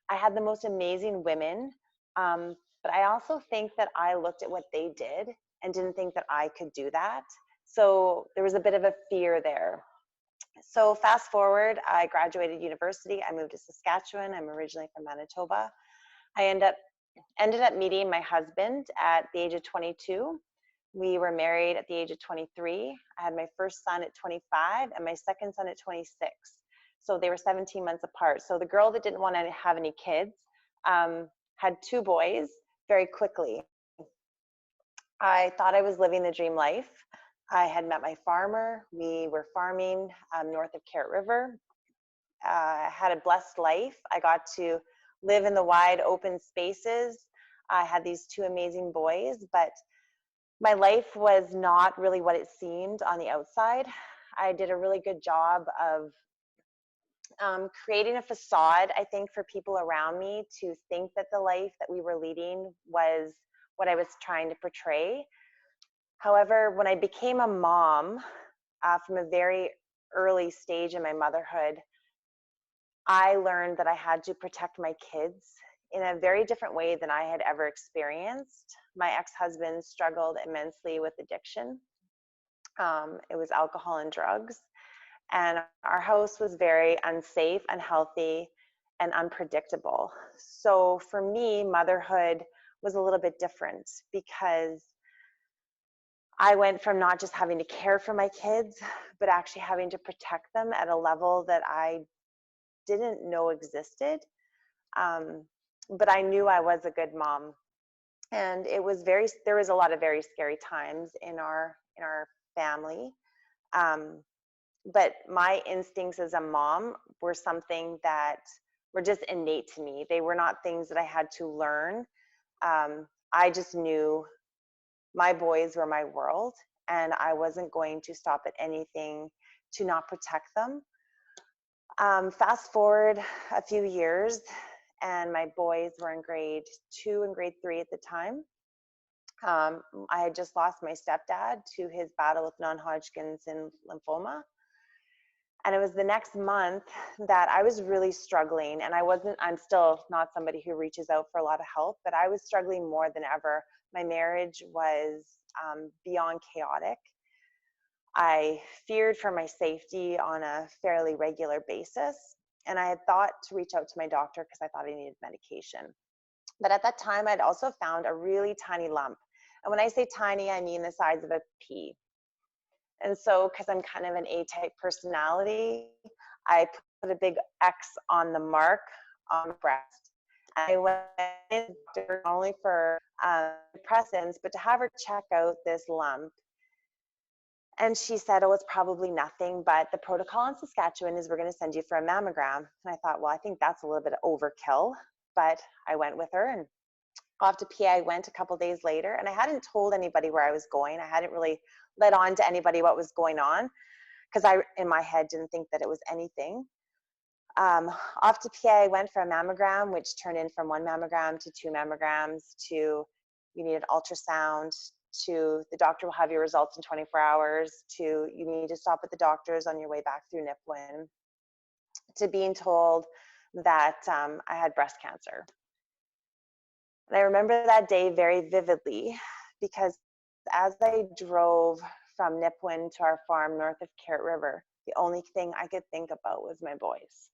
Speaker 2: I had the most amazing women. But I also think that I looked at what they did and didn't think that I could do that. So there was a bit of a fear there. So fast forward, I graduated university. I moved to Saskatchewan. I'm originally from Manitoba. I ended up meeting my husband at the age of 22. We were married at the age of 23. I had my first son at 25 and my second son at 26. So they were 17 months apart. So the girl that didn't want to have any kids had two boys very quickly. I thought I was living the dream life. I had met my farmer. We were farming north of Carrot River. I had a blessed life. I got to live in the wide open spaces. I had these two amazing boys, but my life was not really what it seemed on the outside. I did a really good job of creating a facade, I think, for people around me to think that the life that we were leading was what I was trying to portray. However, when I became a mom from a very early stage in my motherhood, I learned that I had to protect my kids in a very different way than I had ever experienced. My ex-husband struggled immensely with addiction. It was alcohol and drugs. And our house was very unsafe, unhealthy, and unpredictable. So for me, motherhood was a little bit different, because I went from not just having to care for my kids, but actually having to protect them at a level that I didn't know existed. But I knew I was a good mom. And there was a lot of very scary times in our family. But my instincts as a mom were something that were just innate to me. They were not things that I had to learn. I just knew my boys were my world, and I wasn't going to stop at anything to not protect them. Fast forward a few years, and my boys were in grade 2 and grade 3 at the time. I had just lost my stepdad to his battle with non-Hodgkin's and lymphoma. And it was the next month that I was really struggling, and I'm still not somebody who reaches out for a lot of help, but I was struggling more than ever. My marriage was beyond chaotic. I feared for my safety on a fairly regular basis, and I had thought to reach out to my doctor because I thought I needed medication. But at that time, I'd also found a really tiny lump. And when I say tiny, I mean the size of a pea. And so, because I'm kind of an A-type personality, I put a big X on the mark on the breast. I went in not only for depressants, but to have her check out this lump. And she said, oh, it's probably nothing, but the protocol in Saskatchewan is we're going to send you for a mammogram. And I thought, well, I think that's a little bit of overkill, but I went with her, and off to PA I went a couple days later, and I hadn't told anybody where I was going. I hadn't really let on to anybody what was going on, because I, in my head, didn't think that it was anything. Off to PA I went for a mammogram, which turned in from 1 mammogram to 2 mammograms to you need an ultrasound, to the doctor will have your results in 24 hours, to you need to stop at the doctor's on your way back through Nipwin, to being told that I had breast cancer. And I remember that day very vividly, because as I drove from Nipwin to our farm north of Carrot River, the only thing I could think about was my boys.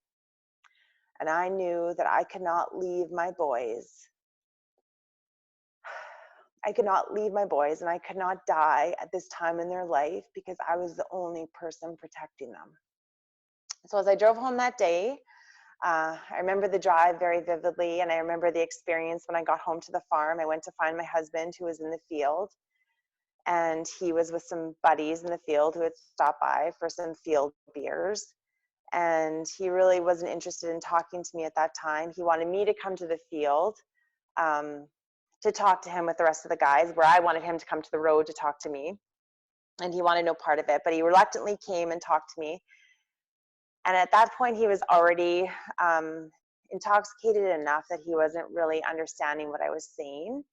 Speaker 2: And I knew that I could not leave my boys. I could not leave my boys, and I could not die at this time in their life because I was the only person protecting them. So as I drove home that day, I remember the drive very vividly, and I remember the experience when I got home to the farm. I went to find my husband, who was in the field, and he was with some buddies in the field who had stopped by for some field beers. And he really wasn't interested in talking to me at that time. He wanted me to come to the field to talk to him with the rest of the guys, where I wanted him to come to the road to talk to me. And he wanted no part of it, but he reluctantly came and talked to me. And at that point, he was already intoxicated enough that he wasn't really understanding what I was saying.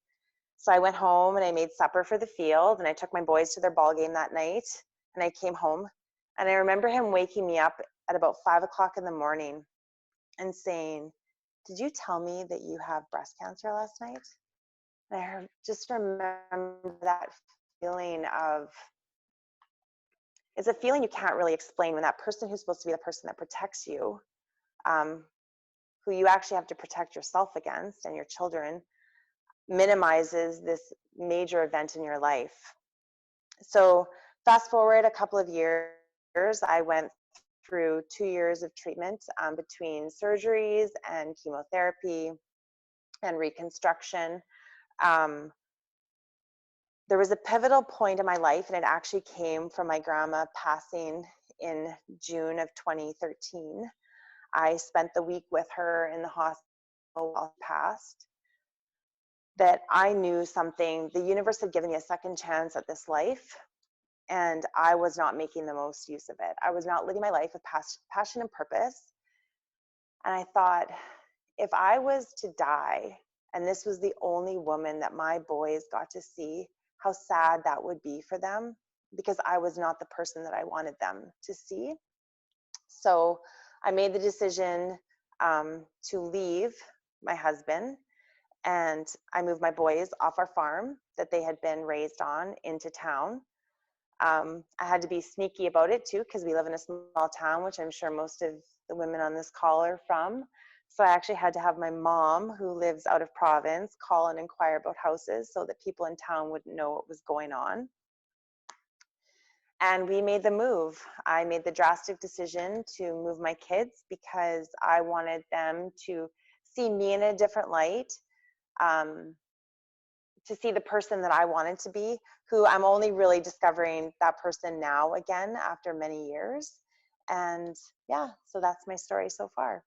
Speaker 2: So I went home and I made supper for the field, and I took my boys to their ball game that night, and I came home. And I remember him waking me up at about 5 o'clock in the morning and saying, did you tell me that you have breast cancer last night? And I just remember that feeling of, it's a feeling you can't really explain when that person who's supposed to be the person that protects you, who you actually have to protect yourself against and your children, minimizes this major event in your life. So fast forward a couple of years, I went through 2 years of treatment between surgeries and chemotherapy and reconstruction. There was a pivotal point in my life, and it actually came from my grandma passing in June of 2013. I spent the week with her in the hospital while she passed. That I knew something, the universe had given me a second chance at this life, and I was not making the most use of it. I was not living my life with passion and purpose. And I thought, if I was to die, and this was the only woman that my boys got to see, how sad that would be for them, because I was not the person that I wanted them to see. So I made the decision to leave my husband, and I moved my boys off our farm that they had been raised on into town. I had to be sneaky about it too, because we live in a small town, which I'm sure most of the women on this call are from. So I actually had to have my mom, who lives out of province, call and inquire about houses so that people in town wouldn't know what was going on. And we made the move. I made the drastic decision to move my kids because I wanted them to see me in a different light, um, to see the person that I wanted to be, who I'm only really discovering that person now again after many years. And yeah, so that's my story so far.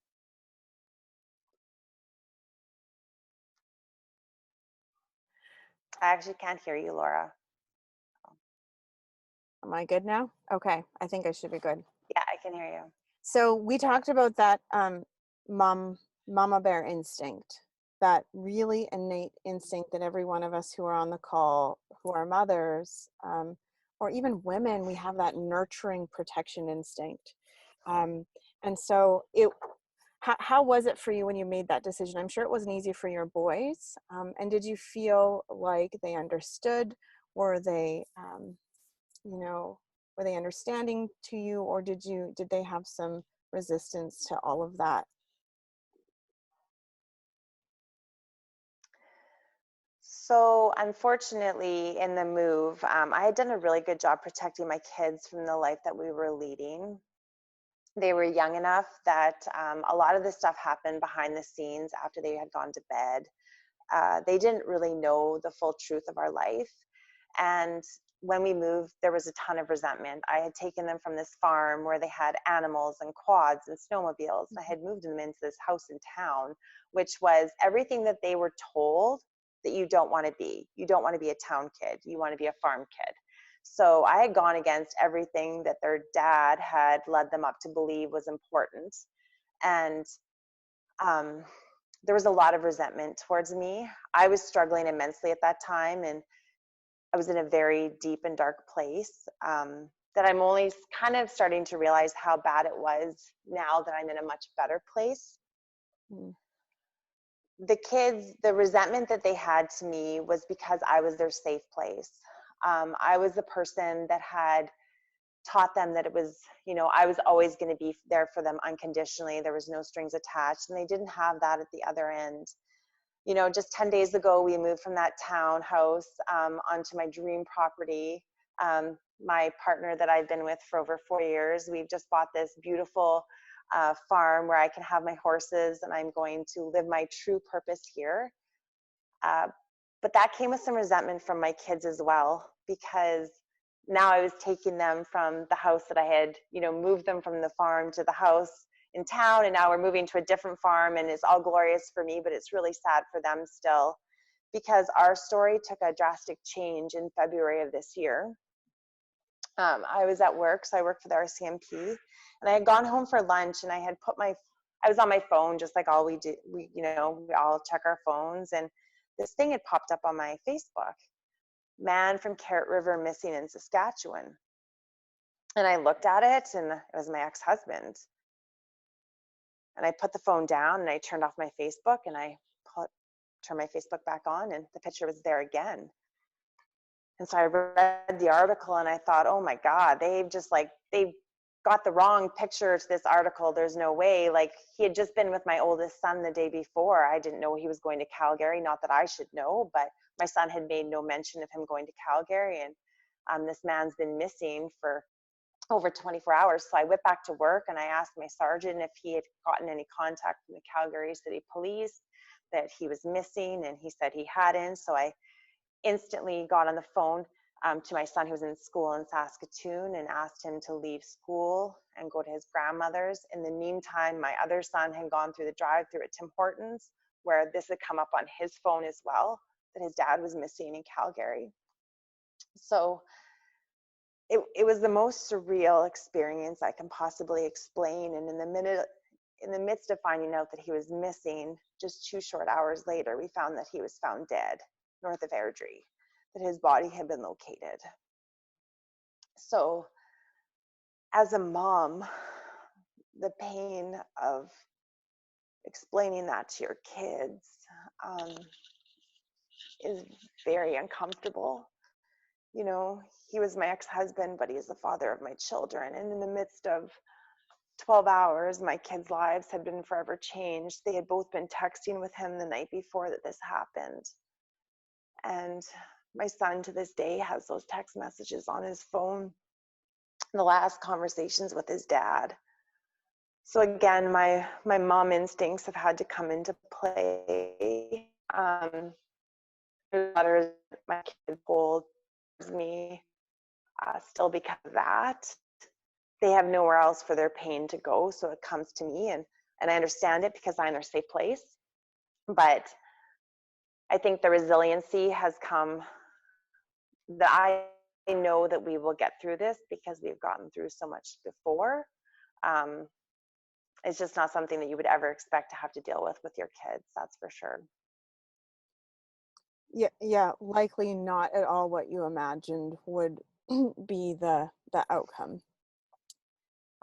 Speaker 2: I actually can't hear you, Laura.
Speaker 1: Am I good now? Okay, I think I should be good.
Speaker 2: Yeah, I can hear you.
Speaker 1: So we talked about that mama bear instinct, that really innate instinct that every one of us who are on the call, who are mothers, or even women, we have that nurturing protection instinct. And so how was it for you when you made that decision? I'm sure it wasn't easy for your boys. And did you feel like they understood? Were they, you know, were they understanding to you, or did they have some resistance to all of that?
Speaker 2: So unfortunately, in the move, I had done a really good job protecting my kids from the life that we were leading. They were young enough that a lot of this stuff happened behind the scenes after they had gone to bed. They didn't really know the full truth of our life. And when we moved, there was a ton of resentment. I had taken them from this farm where they had animals and quads and snowmobiles. And I had moved them into this house in town, which was everything that they were told that you don't want to be. You don't want to be a town kid. You want to be a farm kid. So I had gone against everything that their dad had led them up to believe was important. And there was a lot of resentment towards me. I was struggling immensely at that time, and I was in a very deep and dark place, that I'm only kind of starting to realize how bad it was now that I'm in a much better place.
Speaker 1: Mm.
Speaker 2: The kids, the resentment that they had to me was because I was their safe place. I was the person that had taught them that it was, I was always going to be there for them unconditionally. There was no strings attached, and they didn't have that at the other end. Just 10 days ago, we moved from that townhouse onto my dream property. My partner that I've been with for over 4 years, we've just bought this beautiful farm where I can have my horses, and I'm going to live my true purpose here. But that came with some resentment from my kids as well, because now I was taking them from the house that I had, moved them from the farm to the house in town, and now we're moving to a different farm, and it's all glorious for me, but it's really sad for them still, because our story took a drastic change in February of this year. I was at work, so I work for the RCMP, and I had gone home for lunch, and I was on my phone, just like all we do. We all check our phones, and this thing had popped up on my Facebook: man from Carrot River missing in Saskatchewan. And I looked at it, and it was my ex-husband. And I put the phone down, and I turned off my Facebook, and I turned my Facebook back on, and the picture was there again. And so I read the article, and I thought, oh my God, they've got the wrong picture to this article. There's no way. Like, he had just been with my oldest son the day before. I didn't know he was going to Calgary. Not that I should know, but my son had made no mention of him going to Calgary. And this man's been missing for over 24 hours. So I went back to work, and I asked my sergeant if he had gotten any contact from the Calgary City Police that he was missing, and he said he hadn't. So I instantly got on the phone to my son, who was in school in Saskatoon, and asked him to leave school and go to his grandmother's. In the meantime, my other son had gone through the drive-through at Tim Hortons, where this had come up on his phone as well, that his dad was missing in Calgary. So it was the most surreal experience I can possibly explain. And in the midst of finding out that he was missing, just 2 short hours later, we found that he was found dead north of Airdrie, that his body had been located. So as a mom, the pain of explaining that to your kids is very uncomfortable. He was my ex-husband, but he is the father of my children. And in the midst of 12 hours, my kids' lives had been forever changed. They had both been texting with him the night before that this happened. And my son to this day has those text messages on his phone. the last conversations with his dad. So again, my mom instincts have had to come into play. My kid told me still because of that. They have nowhere else for their pain to go, so it comes to me, and I understand it because I'm in their safe place. But I think the resiliency has come, that I know that we will get through this because we've gotten through so much before. It's just not something that you would ever expect to have to deal with your kids, that's for sure.
Speaker 1: Yeah, likely not at all what you imagined would be the outcome.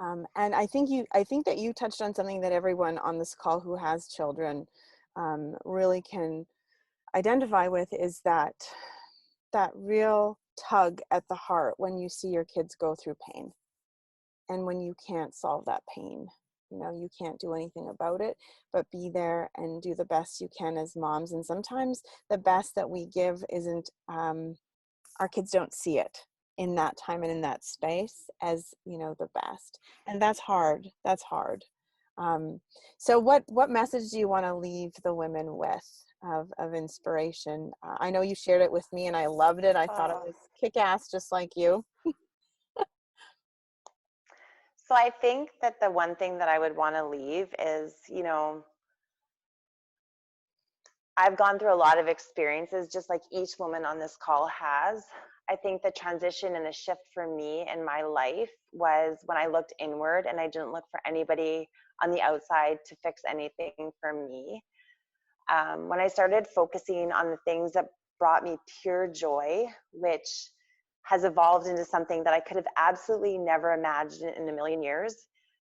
Speaker 1: And I think that you touched on something that everyone on this call who has children really can identify with, is that real tug at the heart when you see your kids go through pain, and when you can't solve that pain. You know, you can't do anything about it, but be there and do the best you can as moms. And sometimes the best that we give isn't, our kids don't see it in that time and in that space as, you know, the best. And that's hard. That's hard. So what message do you want to leave the women with of inspiration? I know you shared it with me and I loved it. I thought it was kick-ass, just like you.
Speaker 2: So I think that the one thing that I would want to leave is, you know, I've gone through a lot of experiences, just like each woman on this call has. I think the transition and the shift for me in my life was when I looked inward and I didn't look for anybody on the outside to fix anything for me. When I started focusing on the things that brought me pure joy, which has evolved into something that I could have absolutely never imagined in a million years.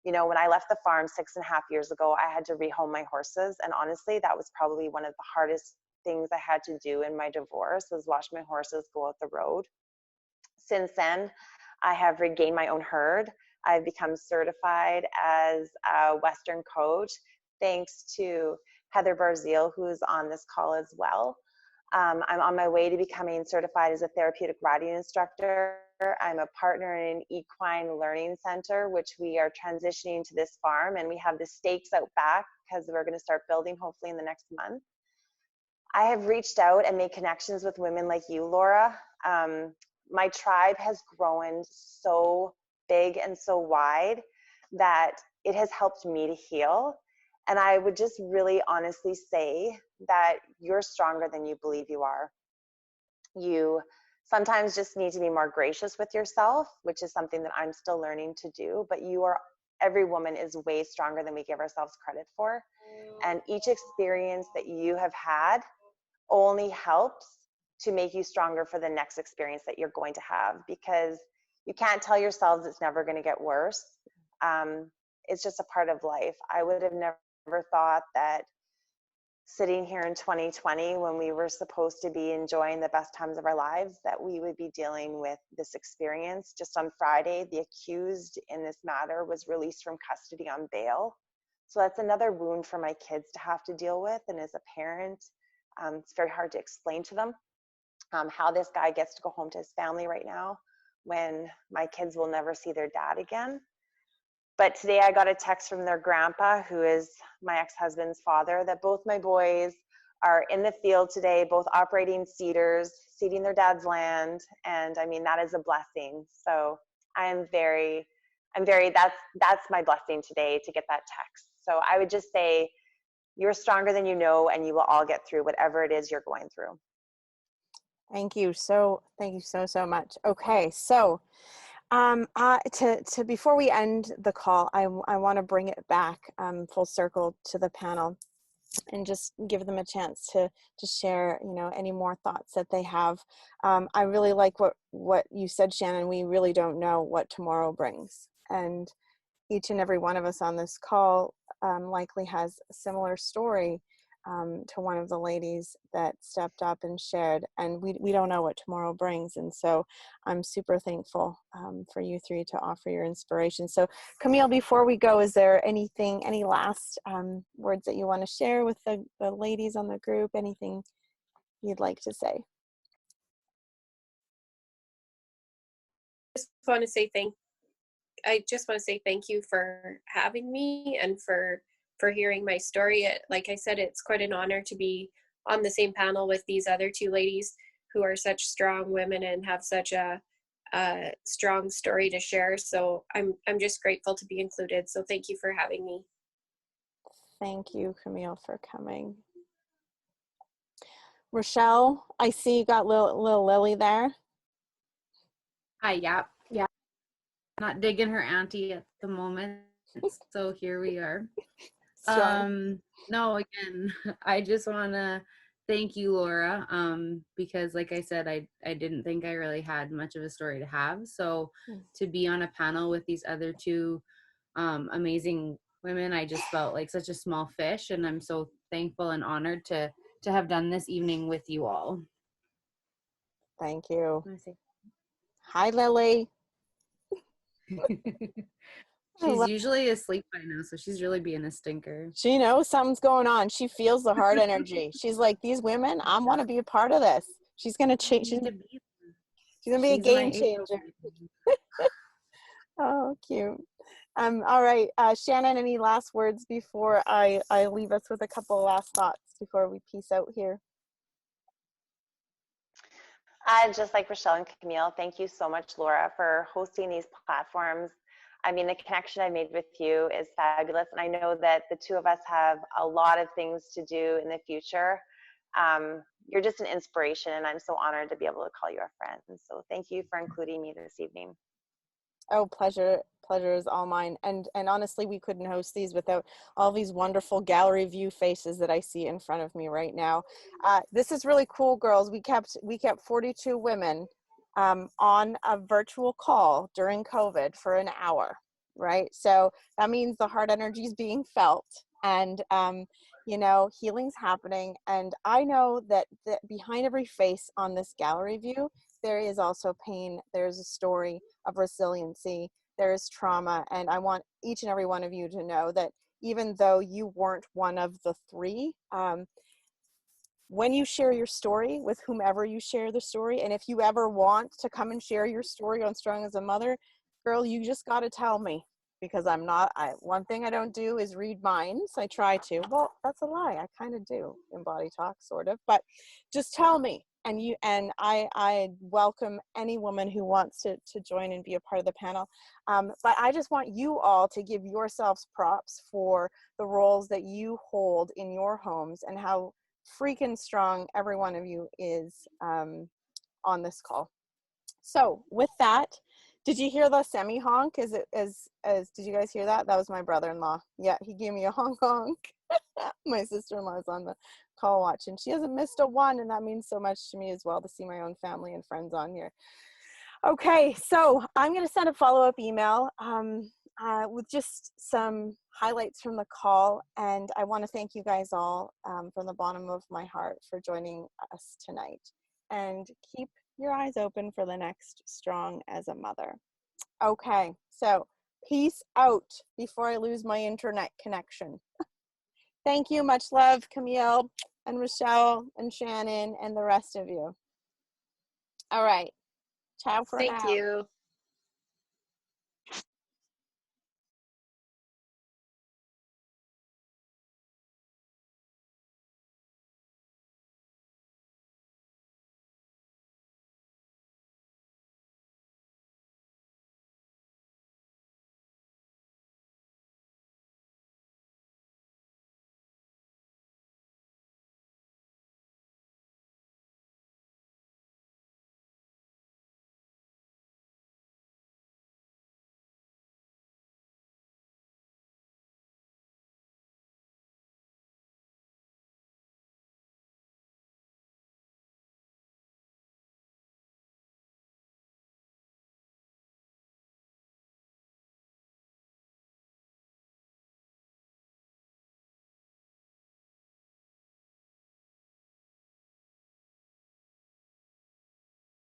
Speaker 2: You know, when I left the farm 6.5 years ago, I had to rehome my horses. And honestly, that was probably one of the hardest things I had to do in my divorce, was watch my horses go out the road. Since then, I have regained my own herd. I've become certified as a Western coach, thanks to Heather Barzil, who's on this call as well. I'm on my way to becoming certified as a therapeutic riding instructor. I'm a partner in an equine learning center, which we are transitioning to this farm, and we have the stakes out back because we're going to start building hopefully in the next month. I have reached out and made connections with women like you, Laura. My tribe has grown so big and so wide that it has helped me to heal. And I would just really honestly say that you're stronger than you believe you are. You sometimes just need to be more gracious with yourself, which is something that I'm still learning to do, but every woman is way stronger than we give ourselves credit for. And each experience that you have had only helps to make you stronger for the next experience that you're going to have, because you can't tell yourselves it's never going to get worse. It's just a part of life. I would have never thought that sitting here in 2020, when we were supposed to be enjoying the best times of our lives, that we would be dealing with this experience. Just on Friday, the accused in this matter was released from custody on bail. So that's another wound for my kids to have to deal with. And as a parent, it's very hard to explain to them how this guy gets to go home to his family right now when my kids will never see their dad again. But today I got a text from their grandpa, who is my ex-husband's father, that both my boys are in the field today, both operating seeders, seeding their dad's land. And I mean, that is a blessing. So that's my blessing today, to get that text. So I would just say, you're stronger than you know, and you will all get through whatever it is you're going through.
Speaker 1: Thank you so much. Okay, so before we end the call, I want to bring it back full circle to the panel and just give them a chance to share, you know, any more thoughts that they have. I really like what you said, Shannon. We really don't know what tomorrow brings, and each and every one of us on this call likely has a similar story to one of the ladies that stepped up and shared, and we don't know what tomorrow brings. And so I'm super thankful for you three to offer your inspiration. So Camille, before we go, is there any last words that you want to share with the ladies on the group? Anything you'd like to say?
Speaker 4: Just want to say thank I just want to say thank you for having me and for hearing my story. Like I said, it's quite an honor to be on the same panel with these other two ladies who are such strong women and have such a strong story to share. So I'm just grateful to be included. So thank you for having me.
Speaker 1: Thank you, Camille, for coming. Rochelle, I see you got little Lily there.
Speaker 3: Hi, yeah. Not digging her auntie at the moment, so here we are.
Speaker 1: Strong.
Speaker 3: No, again, I just want to thank you, Laura, because like I said, I didn't think I really had much of a story to have. So to be on a panel with these other two amazing women, I just felt like such a small fish, and I'm so thankful and honored to have done this evening with you all.
Speaker 1: Thank you. Hi, Lily.
Speaker 3: She's usually asleep by now, so she's really being a stinker.
Speaker 1: She knows something's going on. She feels the heart energy. She's like, these women, I want to be a part of this. She's going to change. She's going to be a game changer. Oh, cute. All right, Shannon, any last words before I leave us with a couple of last thoughts before we peace out here?
Speaker 2: Just like Rochelle and Camille, thank you so much, Laura, for hosting these platforms. I mean, the connection I made with you is fabulous. And I know that the two of us have a lot of things to do in the future. You're just an inspiration, and I'm so honored to be able to call you a friend. So thank you for including me this evening.
Speaker 1: Oh, pleasure is all mine. And honestly, we couldn't host these without all these wonderful gallery view faces that I see in front of me right now. This is really cool, girls. We kept 42 women on a virtual call during COVID for an hour, right? So that means the heart energy is being felt, and you know, healing's happening. And I know that behind every face on this gallery view, there is also pain. There's a story of resiliency. There's trauma. And I want each and every one of you to know that even though you weren't one of the three, when you share your story with whomever you share the story, and if you ever want to come and share your story on Strong as a Mother, girl, you just got to tell me, because one thing I don't do is read minds. I try to. Well, that's a lie. I kind of do in Body Talk, sort of. But just tell me. And I welcome any woman who wants to join and be a part of the panel. But I just want you all to give yourselves props for the roles that you hold in your homes and how freaking strong every one of you is on this call. So with that, did you hear the semi honk? Did you guys hear that? That was my brother-in-law. Yeah, he gave me a honk honk. My sister-in-law is on the call watching. She hasn't missed a one, and that means so much to me as well to see my own family and friends on here. Okay, so I'm going to send a follow-up email with just some highlights from the call, and I want to thank you guys all from the bottom of my heart for joining us tonight. And keep your eyes open for the next Strong as a Mother. Okay, so peace out before I lose my internet connection. Thank you, much love, Camille and Rochelle and Shannon and the rest of you. All right, ciao for now.
Speaker 4: Thank you.